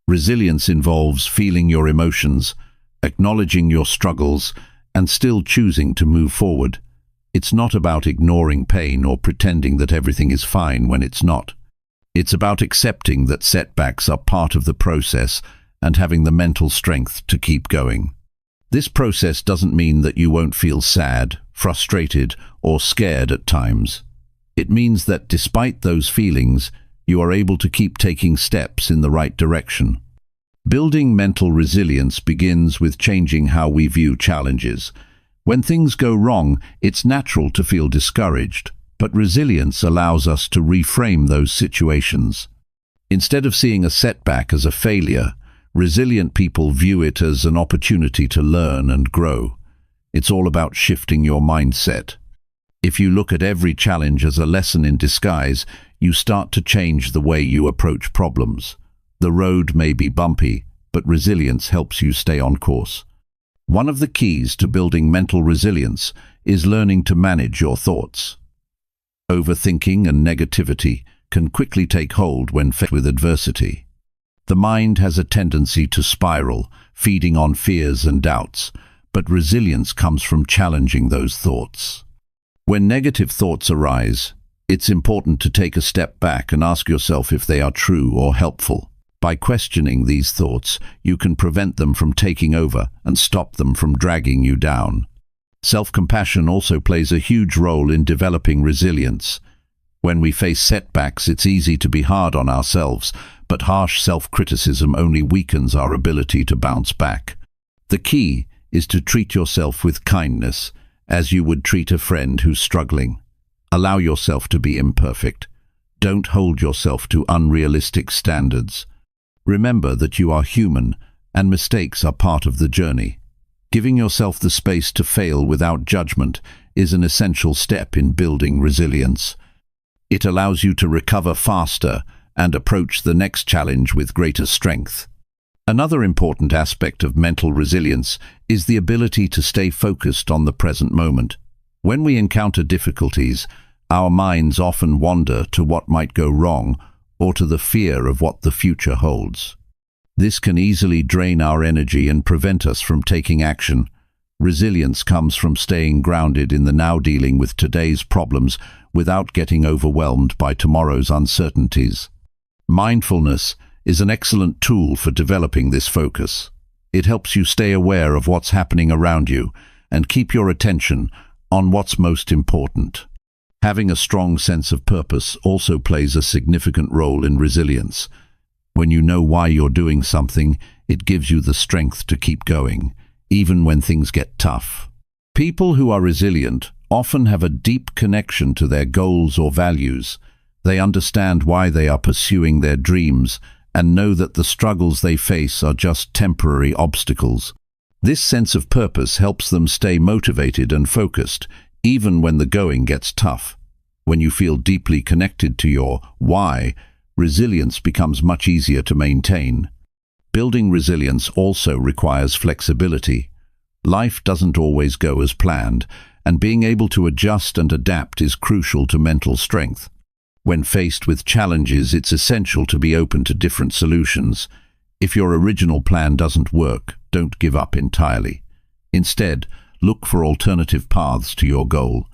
Resilience involves feeling your emotions, acknowledging your struggles, and still choosing to move forward. It's not about ignoring pain or pretending that everything is fine when it's not. It's about accepting that setbacks are part of the process and having the mental strength to keep going. This process doesn't mean that you won't feel sad, frustrated, or scared at times. It means that despite those feelings, you are able to keep taking steps in the right direction. Building mental resilience begins with changing how we view challenges. When things go wrong, it's natural to feel discouraged, but resilience allows us to reframe those situations. Instead of seeing a setback as a failure, resilient people view it as an opportunity to learn and grow. It's all about shifting your mindset. If you look at every challenge as a lesson in disguise, you start to change the way you approach problems. The road may be bumpy, but resilience helps you stay on course. One of the keys to building mental resilience is learning to manage your thoughts. Overthinking and negativity can quickly take hold when faced with adversity. The mind has a tendency to spiral, feeding on fears and doubts, but resilience comes from challenging those thoughts. When negative thoughts arise, it's important to take a step back and ask yourself if they are true or helpful. By questioning these thoughts, you can prevent them from taking over and stop them from dragging you down. Self-compassion also plays a huge role in developing resilience. When we face setbacks, it's easy to be hard on ourselves, but harsh self-criticism only weakens our ability to bounce back. The key is to treat yourself with kindness, as you would treat a friend who's struggling. Allow yourself to be imperfect. Don't hold yourself to unrealistic standards. Remember that you are human, and mistakes are part of the journey. Giving yourself the space to fail without judgment is an essential step in building resilience. It allows you to recover faster and approach the next challenge with greater strength. Another important aspect of mental resilience is the ability to stay focused on the present moment. When we encounter difficulties, our minds often wander to what might go wrong or to the fear of what the future holds. This can easily drain our energy and prevent us from taking action. Resilience comes from staying grounded in the now, dealing with today's problems without getting overwhelmed by tomorrow's uncertainties. Mindfulness is an excellent tool for developing this focus. It helps you stay aware of what's happening around you and keep your attention on what's most important. Having a strong sense of purpose also plays a significant role in resilience. When you know why you're doing something, it gives you the strength to keep going, even when things get tough. People who are resilient often have a deep connection to their goals or values. They understand why they are pursuing their dreams and know that the struggles they face are just temporary obstacles. This sense of purpose helps them stay motivated and focused, even when the going gets tough. When you feel deeply connected to your why, resilience becomes much easier to maintain. Building resilience also requires flexibility. Life doesn't always go as planned, and being able to adjust and adapt is crucial to mental strength. When faced with challenges, it's essential to be open to different solutions. If your original plan doesn't work, don't give up entirely. Instead, look for alternative paths to your goal.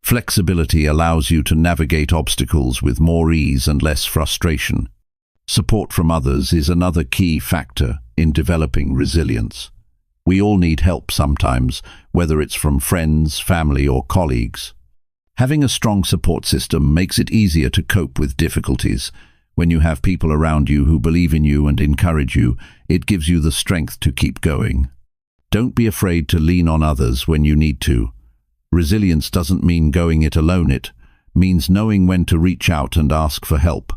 Flexibility allows you to navigate obstacles with more ease and less frustration. Support from others is another key factor in developing resilience. We all need help sometimes, whether it's from friends, family, or colleagues. Having a strong support system makes it easier to cope with difficulties. When you have people around you who believe in you and encourage you, it gives you the strength to keep going. Don't be afraid to lean on others when you need to. Resilience doesn't mean going it alone. It means knowing when to reach out and ask for help.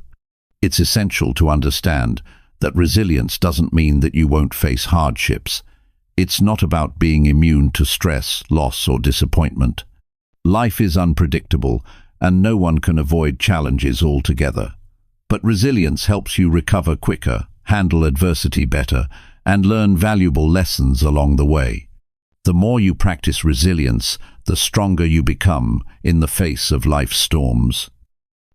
It's essential to understand that resilience doesn't mean that you won't face hardships. It's not about being immune to stress, loss, or disappointment. Life is unpredictable, and no one can avoid challenges altogether. But resilience helps you recover quicker, handle adversity better, and learn valuable lessons along the way. The more you practice resilience, the stronger you become in the face of life's storms.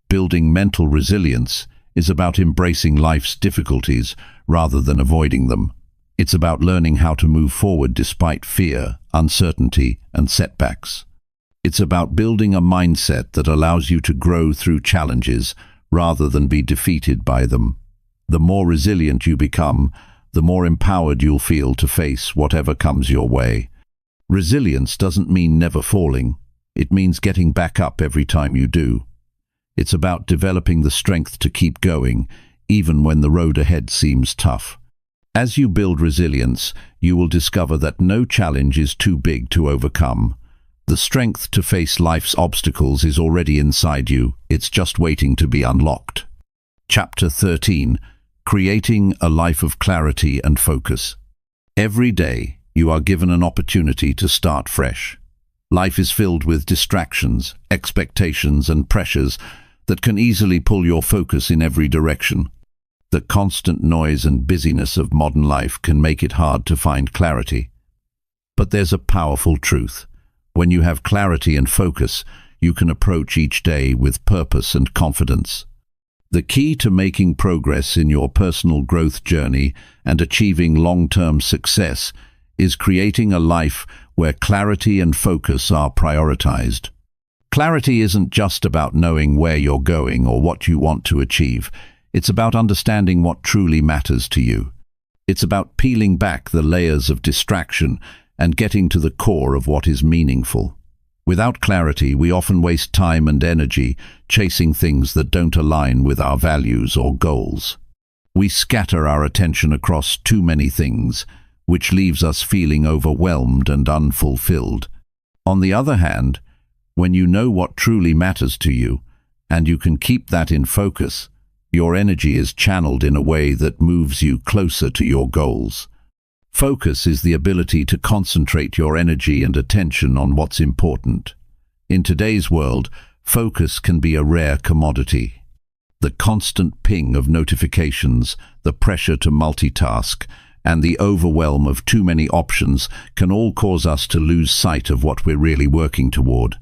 Building mental resilience is about embracing life's difficulties rather than avoiding them. It's about learning how to move forward despite fear, uncertainty, and setbacks. It's about building a mindset that allows you to grow through challenges rather than be defeated by them. The more resilient you become, the more empowered you'll feel to face whatever comes your way. Resilience doesn't mean never falling. It means getting back up every time you do. It's about developing the strength to keep going, even when the road ahead seems tough. As you build resilience, you will discover that no challenge is too big to overcome. The strength to face life's obstacles is already inside you. It's just waiting to be unlocked. Chapter 13. Creating a life of clarity and focus. Every day, you are given an opportunity to start fresh. Life is filled with distractions, expectations, and pressures that can easily pull your focus in every direction. The constant noise and busyness of modern life can make it hard to find clarity. But there's a powerful truth. When you have clarity and focus, you can approach each day with purpose and confidence. The key to making progress in your personal growth journey and achieving long-term success is creating a life where clarity and focus are prioritized. Clarity isn't just about knowing where you're going or what you want to achieve. It's about understanding what truly matters to you. It's about peeling back the layers of distraction and getting to the core of what is meaningful. Without clarity, we often waste time and energy chasing things that don't align with our values or goals. We scatter our attention across too many things, which leaves us feeling overwhelmed and unfulfilled. On the other hand, when you know what truly matters to you, and you can keep that in focus, your energy is channeled in a way that moves you closer to your goals. Focus is the ability to concentrate your energy and attention on what's important. In today's world, focus can be a rare commodity. The constant ping of notifications, the pressure to multitask, and the overwhelm of too many options can all cause us to lose sight of what we're really working toward.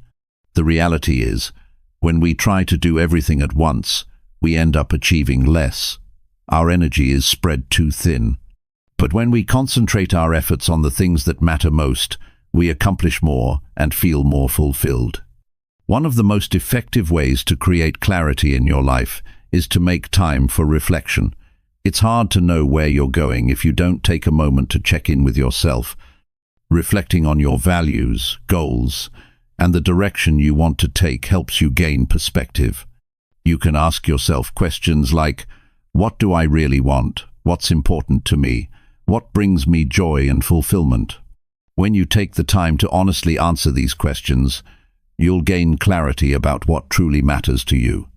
The reality is, when we try to do everything at once, we end up achieving less. Our energy is spread too thin. But when we concentrate our efforts on the things that matter most, we accomplish more and feel more fulfilled. One of the most effective ways to create clarity in your life is to make time for reflection. It's hard to know where you're going if you don't take a moment to check in with yourself. Reflecting on your values, goals, and the direction you want to take helps you gain perspective. You can ask yourself questions like, what do I really want? What's important to me? What brings me joy and fulfillment? When you take the time to honestly answer these questions, you'll gain clarity about what truly matters to you.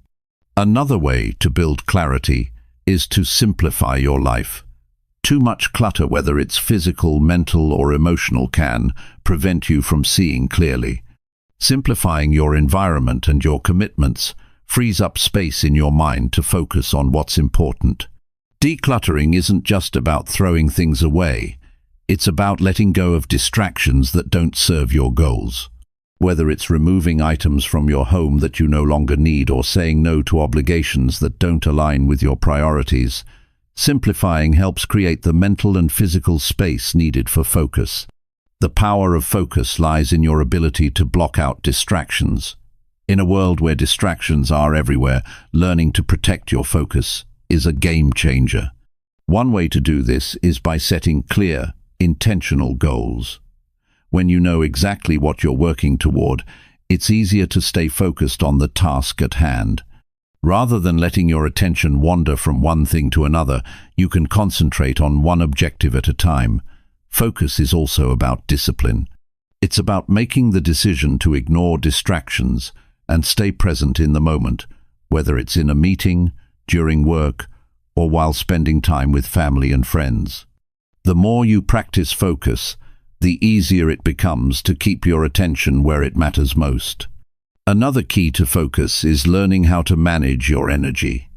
Another way to build clarity is to simplify your life. Too much clutter, whether it's physical, mental, or emotional, can prevent you from seeing clearly. Simplifying your environment and your commitments frees up space in your mind to focus on what's important. Decluttering isn't just about throwing things away. It's about letting go of distractions that don't serve your goals. Whether it's removing items from your home that you no longer need or saying no to obligations that don't align with your priorities, simplifying helps create the mental and physical space needed for focus. The power of focus lies in your ability to block out distractions. In a world where distractions are everywhere, learning to protect your focus is a game changer. One way to do this is by setting clear, intentional goals. When you know exactly what you're working toward, it's easier to stay focused on the task at hand. Rather than letting your attention wander from one thing to another, you can concentrate on one objective at a time. Focus is also about discipline. It's about making the decision to ignore distractions and stay present in the moment, whether it's in a meeting, during work, or while spending time with family and friends. The more you practice focus, the easier it becomes to keep your attention where it matters most. Another key to focus is learning how to manage your energy.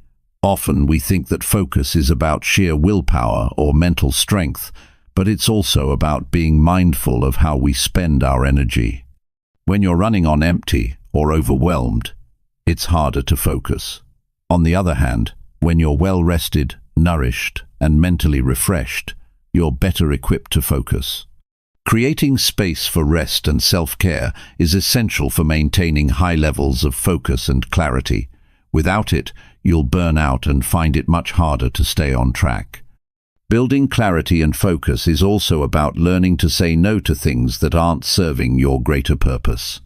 Often we think that focus is about sheer willpower or mental strength, but it's also about being mindful of how we spend our energy. When you're running on empty or overwhelmed, it's harder to focus. On the other hand, when you're well rested, nourished, and mentally refreshed, you're better equipped to focus. Creating space for rest and self-care is essential for maintaining high levels of focus and clarity. Without it, you'll burn out and find it much harder to stay on track. Building clarity and focus is also about learning to say no to things that aren't serving your greater purpose.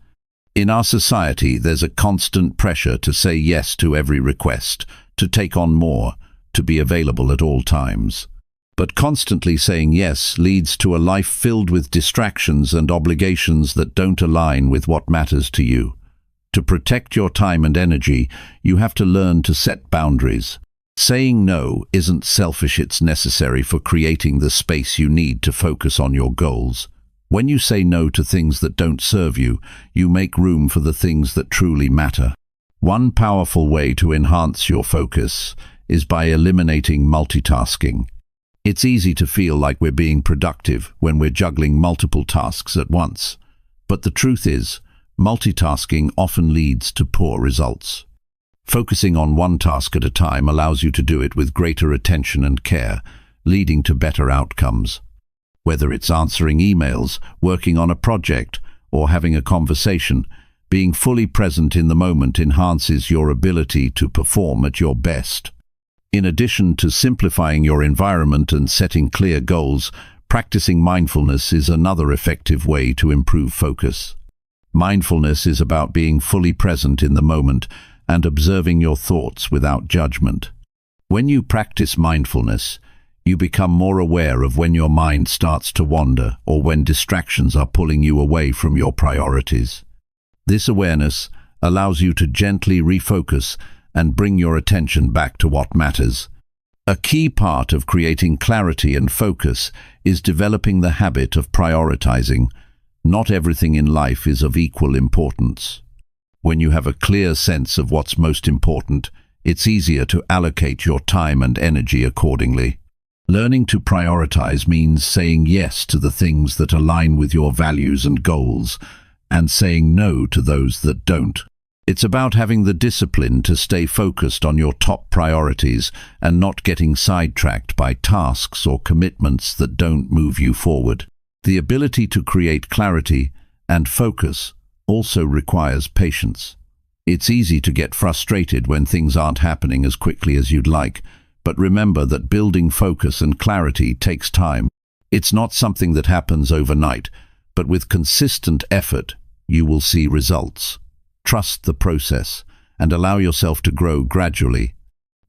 In our society, there's a constant pressure to say yes to every request, to take on more, to be available at all times. But constantly saying yes leads to a life filled with distractions and obligations that don't align with what matters to you. To protect your time and energy, you have to learn to set boundaries. Saying no isn't selfish, it's necessary for creating the space you need to focus on your goals. When you say no to things that don't serve you, you make room for the things that truly matter. One powerful way to enhance your focus is by eliminating multitasking. It's easy to feel like we're being productive when we're juggling multiple tasks at once. But the truth is, multitasking often leads to poor results. Focusing on one task at a time allows you to do it with greater attention and care, leading to better outcomes. Whether it's answering emails, working on a project, or having a conversation, being fully present in the moment enhances your ability to perform at your best. In addition to simplifying your environment and setting clear goals, practicing mindfulness is another effective way to improve focus. Mindfulness is about being fully present in the moment and observing your thoughts without judgment. When you practice mindfulness, you become more aware of when your mind starts to wander or when distractions are pulling you away from your priorities. This awareness allows you to gently refocus and bring your attention back to what matters. A key part of creating clarity and focus is developing the habit of prioritizing. Not everything in life is of equal importance. When you have a clear sense of what's most important, it's easier to allocate your time and energy accordingly. Learning to prioritize means saying yes to the things that align with your values and goals, and saying no to those that don't. It's about having the discipline to stay focused on your top priorities and not getting sidetracked by tasks or commitments that don't move you forward. The ability to create clarity and focus also requires patience. It's easy to get frustrated when things aren't happening as quickly as you'd like, but remember that building focus and clarity takes time. It's not something that happens overnight, but with consistent effort, you will see results. Trust the process and allow yourself to grow gradually.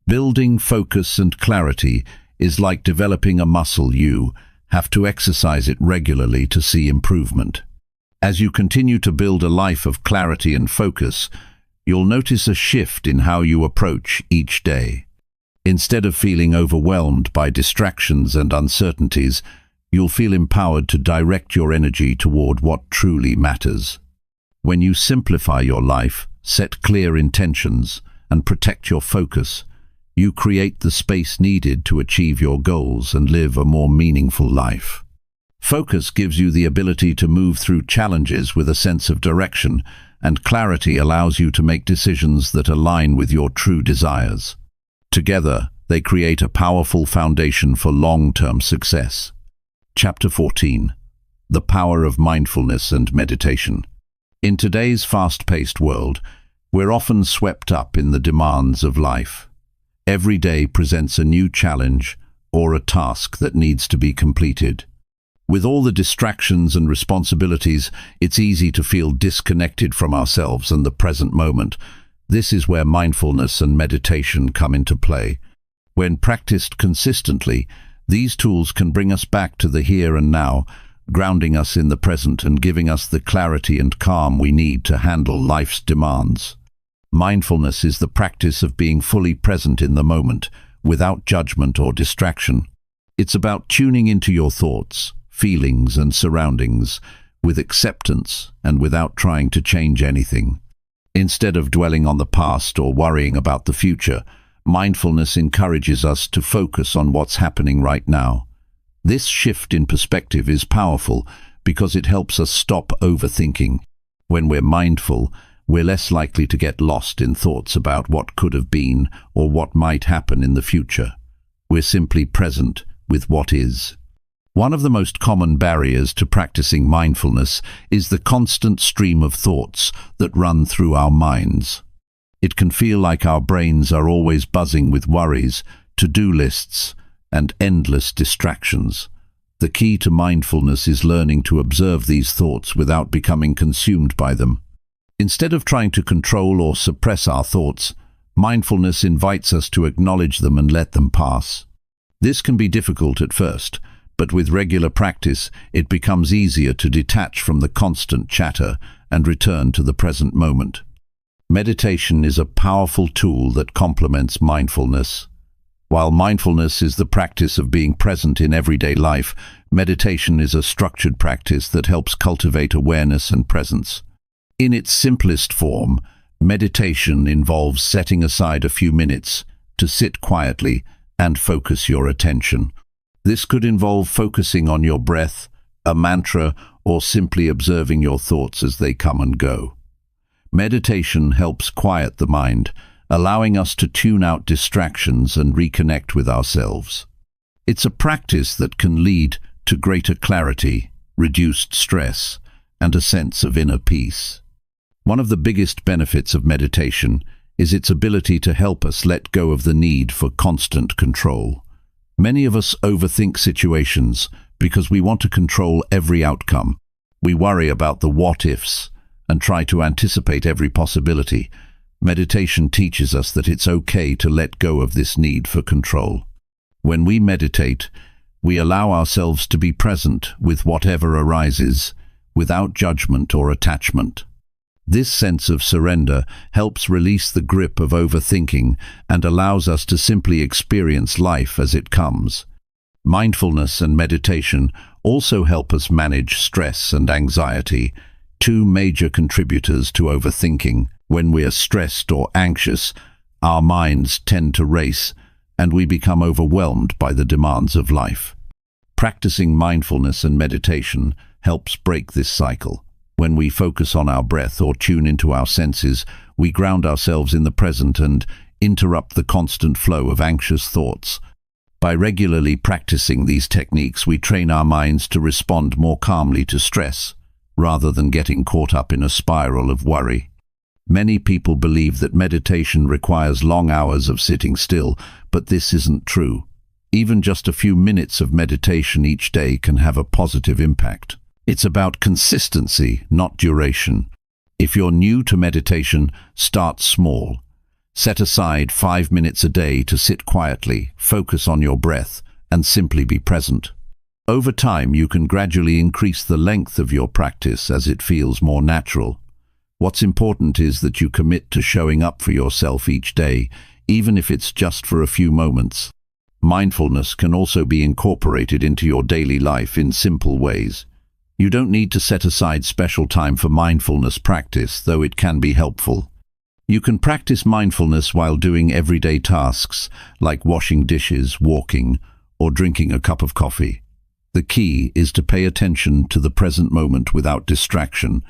Building focus and clarity is like developing a muscle. You have to exercise it regularly to see improvement. As you continue to build a life of clarity and focus, you'll notice a shift in how you approach each day. Instead of feeling overwhelmed by distractions and uncertainties, you'll feel empowered to direct your energy toward what truly matters. When you simplify your life, set clear intentions, and protect your focus, You create the space needed to achieve your goals and live a more meaningful life. Focus gives you the ability to move through challenges with a sense of direction, and clarity allows you to make decisions that align with your true desires. Together, they create a powerful foundation for long-term success. Chapter 14. The Power of Mindfulness and Meditation. In today's fast-paced world, we're often swept up in the demands of life. Every day presents a new challenge or a task that needs to be completed. With all the distractions and responsibilities, it's easy to feel disconnected from ourselves and the present moment. This is where mindfulness and meditation come into play. When practiced consistently, these tools can bring us back to the here and now, grounding us in the present and giving us the clarity and calm we need to handle life's demands. Mindfulness is the practice of being fully present in the moment, without judgment or distraction. It's about tuning into your thoughts, feelings and surroundings with acceptance and without trying to change anything. Instead of dwelling on the past or worrying about the future, mindfulness encourages us to focus on what's happening right now. This shift in perspective is powerful because it helps us stop overthinking. When we're mindful, we're less likely to get lost in thoughts about what could have been or what might happen in the future. We're simply present with what is. One of the most common barriers to practicing mindfulness is the constant stream of thoughts that run through our minds. It can feel like our brains are always buzzing with worries, to-do lists, and endless distractions. The key to mindfulness is learning to observe these thoughts without becoming consumed by them. Instead of trying to control or suppress our thoughts, mindfulness invites us to acknowledge them and let them pass. This can be difficult at first, but with regular practice, it becomes easier to detach from the constant chatter and return to the present moment. Meditation is a powerful tool that complements mindfulness. While mindfulness is the practice of being present in everyday life, meditation is a structured practice that helps cultivate awareness and presence. In its simplest form, meditation involves setting aside a few minutes to sit quietly and focus your attention. This could involve focusing on your breath, a mantra, or simply observing your thoughts as they come and go. Meditation helps quiet the mind, allowing us to tune out distractions and reconnect with ourselves. It's a practice that can lead to greater clarity, reduced stress, and a sense of inner peace. One of the biggest benefits of meditation is its ability to help us let go of the need for constant control. Many of us overthink situations because we want to control every outcome. We worry about the what-ifs and try to anticipate every possibility. Meditation teaches us that it's okay to let go of this need for control. When we meditate, we allow ourselves to be present with whatever arises, without judgment or attachment. This sense of surrender helps release the grip of overthinking and allows us to simply experience life as it comes. Mindfulness and meditation also help us manage stress and anxiety, two major contributors to overthinking. When we are stressed or anxious, our minds tend to race and we become overwhelmed by the demands of life. Practicing mindfulness and meditation helps break this cycle. When we focus on our breath or tune into our senses, we ground ourselves in the present and interrupt the constant flow of anxious thoughts. By regularly practicing these techniques, we train our minds to respond more calmly to stress, rather than getting caught up in a spiral of worry. Many people believe that meditation requires long hours of sitting still, but this isn't true. Even just a few minutes of meditation each day can have a positive impact. It's about consistency, not duration. If you're new to meditation, start small. Set aside 5 minutes a day to sit quietly, focus on your breath, and simply be present. Over time, you can gradually increase the length of your practice as it feels more natural. What's important is that you commit to showing up for yourself each day, even if it's just for a few moments. Mindfulness can also be incorporated into your daily life in simple ways. You don't need to set aside special time for mindfulness practice, though it can be helpful. You can practice mindfulness while doing everyday tasks like washing dishes, walking, or drinking a cup of coffee. The key is to pay attention to the present moment without distraction.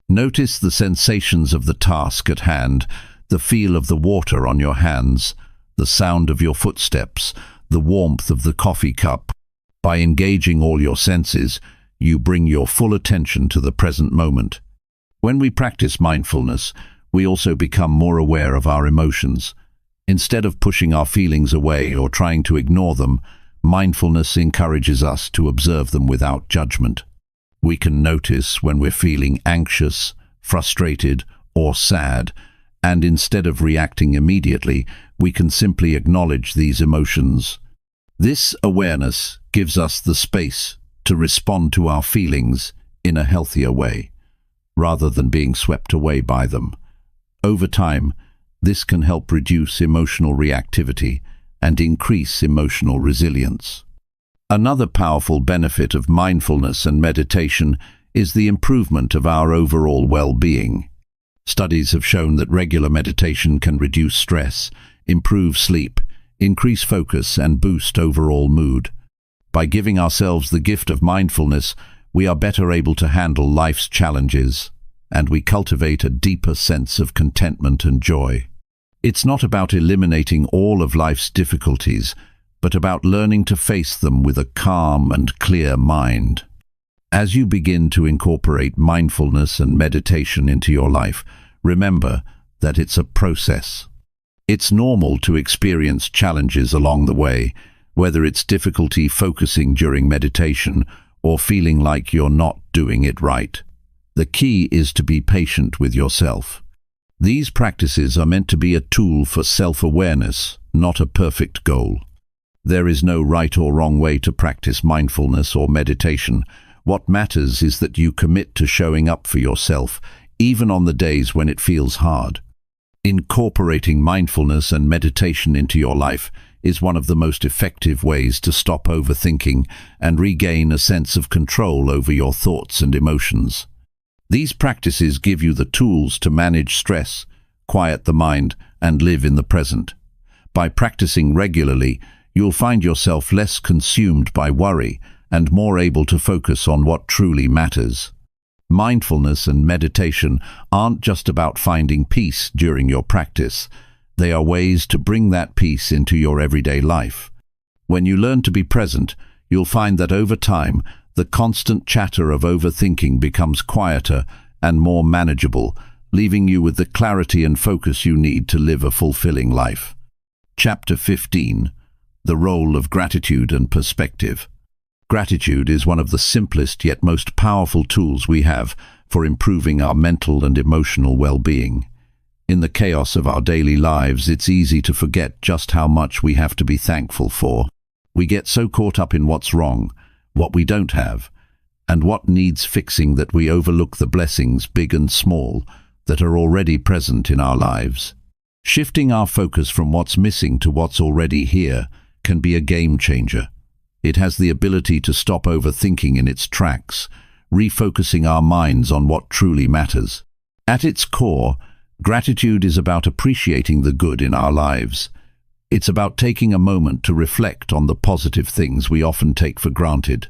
Notice the sensations of the task at hand, the feel of the water on your hands, the sound of your footsteps, the warmth of the coffee cup. By engaging all your senses, you bring your full attention to the present moment. When we practice mindfulness, we also become more aware of our emotions. Instead of pushing our feelings away or trying to ignore them, mindfulness encourages us to observe them without judgment. We can notice when we're feeling anxious, frustrated, or sad, and instead of reacting immediately, we can simply acknowledge these emotions. This awareness gives us the space to respond to our feelings in a healthier way, rather than being swept away by them. Over time, this can help reduce emotional reactivity and increase emotional resilience. Another powerful benefit of mindfulness and meditation is the improvement of our overall well-being. Studies have shown that regular meditation can reduce stress, improve sleep, increase focus, and boost overall mood. By giving ourselves the gift of mindfulness, we are better able to handle life's challenges, and we cultivate a deeper sense of contentment and joy. It's not about eliminating all of life's difficulties, but about learning to face them with a calm and clear mind. As you begin to incorporate mindfulness and meditation into your life, remember that it's a process. It's normal to experience challenges along the way, whether it's difficulty focusing during meditation or feeling like you're not doing it right. The key is to be patient with yourself. These practices are meant to be a tool for self-awareness, not a perfect goal. There is no right or wrong way to practice mindfulness or meditation. What matters is that you commit to showing up for yourself, even on the days when it feels hard. Incorporating mindfulness and meditation into your life is one of the most effective ways to stop overthinking and regain a sense of control over your thoughts and emotions. These practices give you the tools to manage stress, quiet the mind, and live in the present. By practicing regularly, you'll find yourself less consumed by worry and more able to focus on what truly matters. Mindfulness and meditation aren't just about finding peace during your practice. They are ways to bring that peace into your everyday life. When you learn to be present, you'll find that over time, the constant chatter of overthinking becomes quieter and more manageable, leaving you with the clarity and focus you need to live a fulfilling life. Chapter 15. The Role of Gratitude and Perspective. Gratitude is one of the simplest yet most powerful tools we have for improving our mental and emotional well-being. In the chaos of our daily lives, it's easy to forget just how much we have to be thankful for. We get so caught up in what's wrong, what we don't have, and what needs fixing that we overlook the blessings, big and small, that are already present in our lives. Shifting our focus from what's missing to what's already here can be a game changer. It has the ability to stop overthinking in its tracks, refocusing our minds on what truly matters. At its core, gratitude is about appreciating the good in our lives. It's about taking a moment to reflect on the positive things we often take for granted.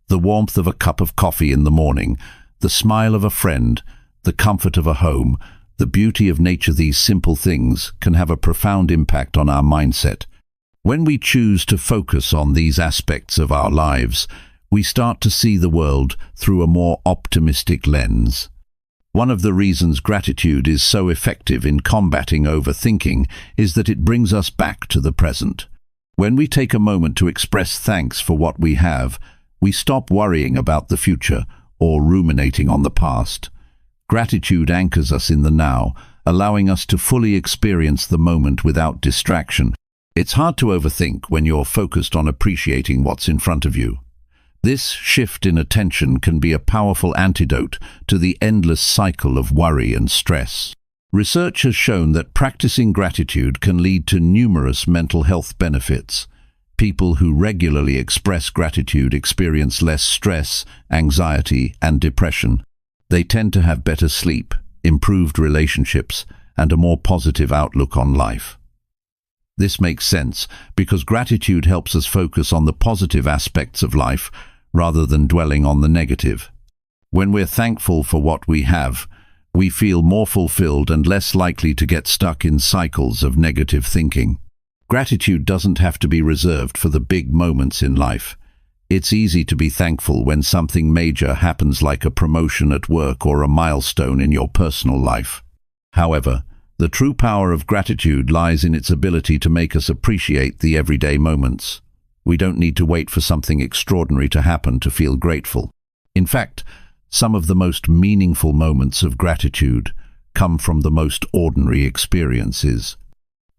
The warmth of a cup of coffee in the morning, the smile of a friend, the comfort of a home, the beauty of nature. These simple things can have a profound impact on our mindset. When we choose to focus on these aspects of our lives, we start to see the world through a more optimistic lens. One of the reasons gratitude is so effective in combating overthinking is that it brings us back to the present. When we take a moment to express thanks for what we have, we stop worrying about the future or ruminating on the past. Gratitude anchors us in the now, allowing us to fully experience the moment without distraction. It's hard to overthink when you're focused on appreciating what's in front of you. This shift in attention can be a powerful antidote to the endless cycle of worry and stress. Research has shown that practicing gratitude can lead to numerous mental health benefits. People who regularly express gratitude experience less stress, anxiety, and depression. They tend to have better sleep, improved relationships, and a more positive outlook on life. This makes sense because gratitude helps us focus on the positive aspects of life rather than dwelling on the negative. When we're thankful for what we have, we feel more fulfilled and less likely to get stuck in cycles of negative thinking. Gratitude doesn't have to be reserved for the big moments in life. It's easy to be thankful when something major happens, like a promotion at work or a milestone in your personal life. However, the true power of gratitude lies in its ability to make us appreciate the everyday moments. We don't need to wait for something extraordinary to happen to feel grateful. In fact, some of the most meaningful moments of gratitude come from the most ordinary experiences.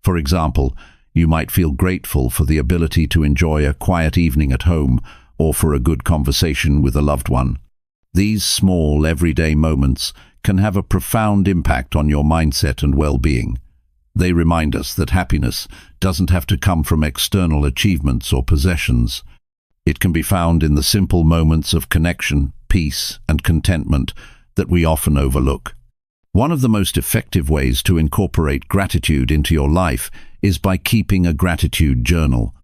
For example, you might feel grateful for the ability to enjoy a quiet evening at home or for a good conversation with a loved one. These small, everyday moments can have a profound impact on your mindset and well-being. They remind us that happiness doesn't have to come from external achievements or possessions. It can be found in the simple moments of connection, peace, and contentment that we often overlook. One of the most effective ways to incorporate gratitude into your life is by keeping a gratitude journal.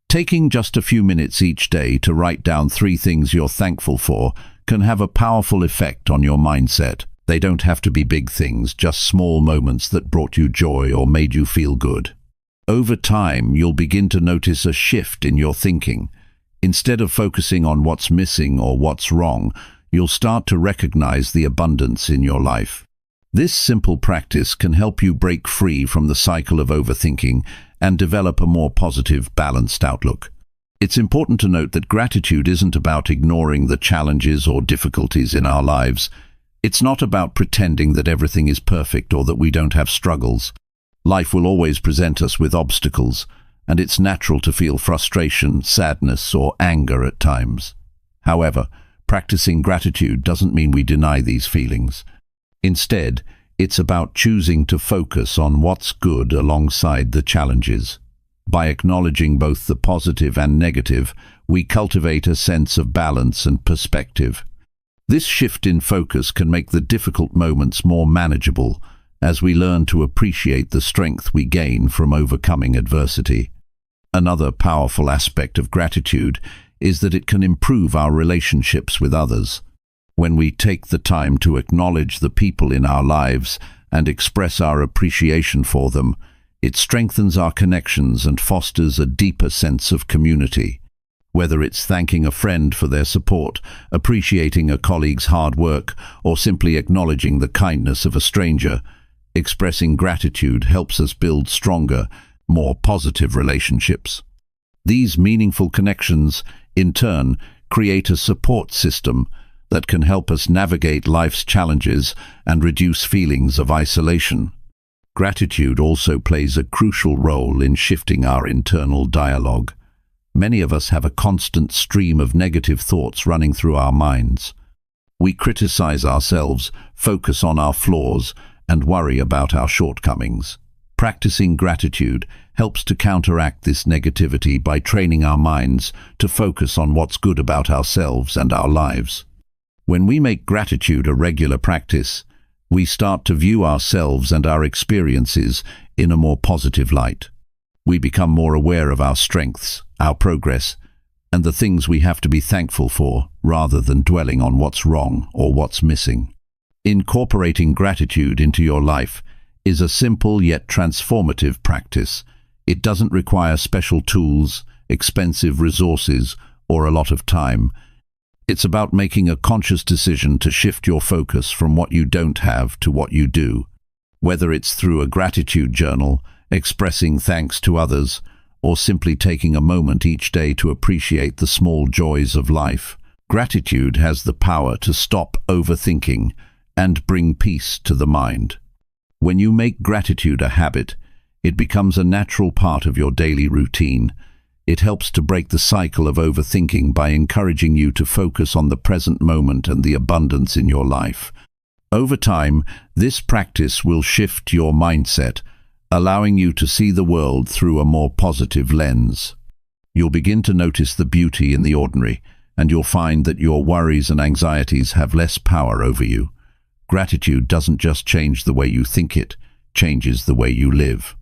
Taking just a few minutes each day to write down 3 things you're thankful for can have a powerful effect on your mindset. They don't have to be big things, just small moments that brought you joy or made you feel good. Over time, you'll begin to notice a shift in your thinking. Instead of focusing on what's missing or what's wrong, you'll start to recognize the abundance in your life. This simple practice can help you break free from the cycle of overthinking and develop a more positive, balanced outlook. It's important to note that gratitude isn't about ignoring the challenges or difficulties in our lives. It's not about pretending that everything is perfect or that we don't have struggles. Life will always present us with obstacles, and it's natural to feel frustration, sadness, or anger at times. However, practicing gratitude doesn't mean we deny these feelings. Instead, it's about choosing to focus on what's good alongside the challenges. By acknowledging both the positive and negative, we cultivate a sense of balance and perspective. This shift in focus can make the difficult moments more manageable as we learn to appreciate the strength we gain from overcoming adversity. Another powerful aspect of gratitude is that it can improve our relationships with others. When we take the time to acknowledge the people in our lives and express our appreciation for them, it strengthens our connections and fosters a deeper sense of community. Whether it's thanking a friend for their support, appreciating a colleague's hard work, or simply acknowledging the kindness of a stranger, expressing gratitude helps us build stronger, more positive relationships. These meaningful connections, in turn, create a support system that can help us navigate life's challenges and reduce feelings of isolation. Gratitude also plays a crucial role in shifting our internal dialogue. Many of us have a constant stream of negative thoughts running through our minds. We criticize ourselves, focus on our flaws, and worry about our shortcomings. Practicing gratitude helps to counteract this negativity by training our minds to focus on what's good about ourselves and our lives. When we make gratitude a regular practice, we start to view ourselves and our experiences in a more positive light. We become more aware of our strengths, our progress, and the things we have to be thankful for, rather than dwelling on what's wrong or what's missing. Incorporating gratitude into your life is a simple yet transformative practice. It doesn't require special tools, expensive resources, or a lot of time. It's about making a conscious decision to shift your focus from what you don't have to what you do. Whether it's through a gratitude journal, expressing thanks to others, or simply taking a moment each day to appreciate the small joys of life, gratitude has the power to stop overthinking and bring peace to the mind. When you make gratitude a habit, it becomes a natural part of your daily routine. It helps to break the cycle of overthinking by encouraging you to focus on the present moment and the abundance in your life. Over time, this practice will shift your mindset, allowing you to see the world through a more positive lens. You'll begin to notice the beauty in the ordinary, and you'll find that your worries and anxieties have less power over you. Gratitude doesn't just change the way you think it changes the way you live.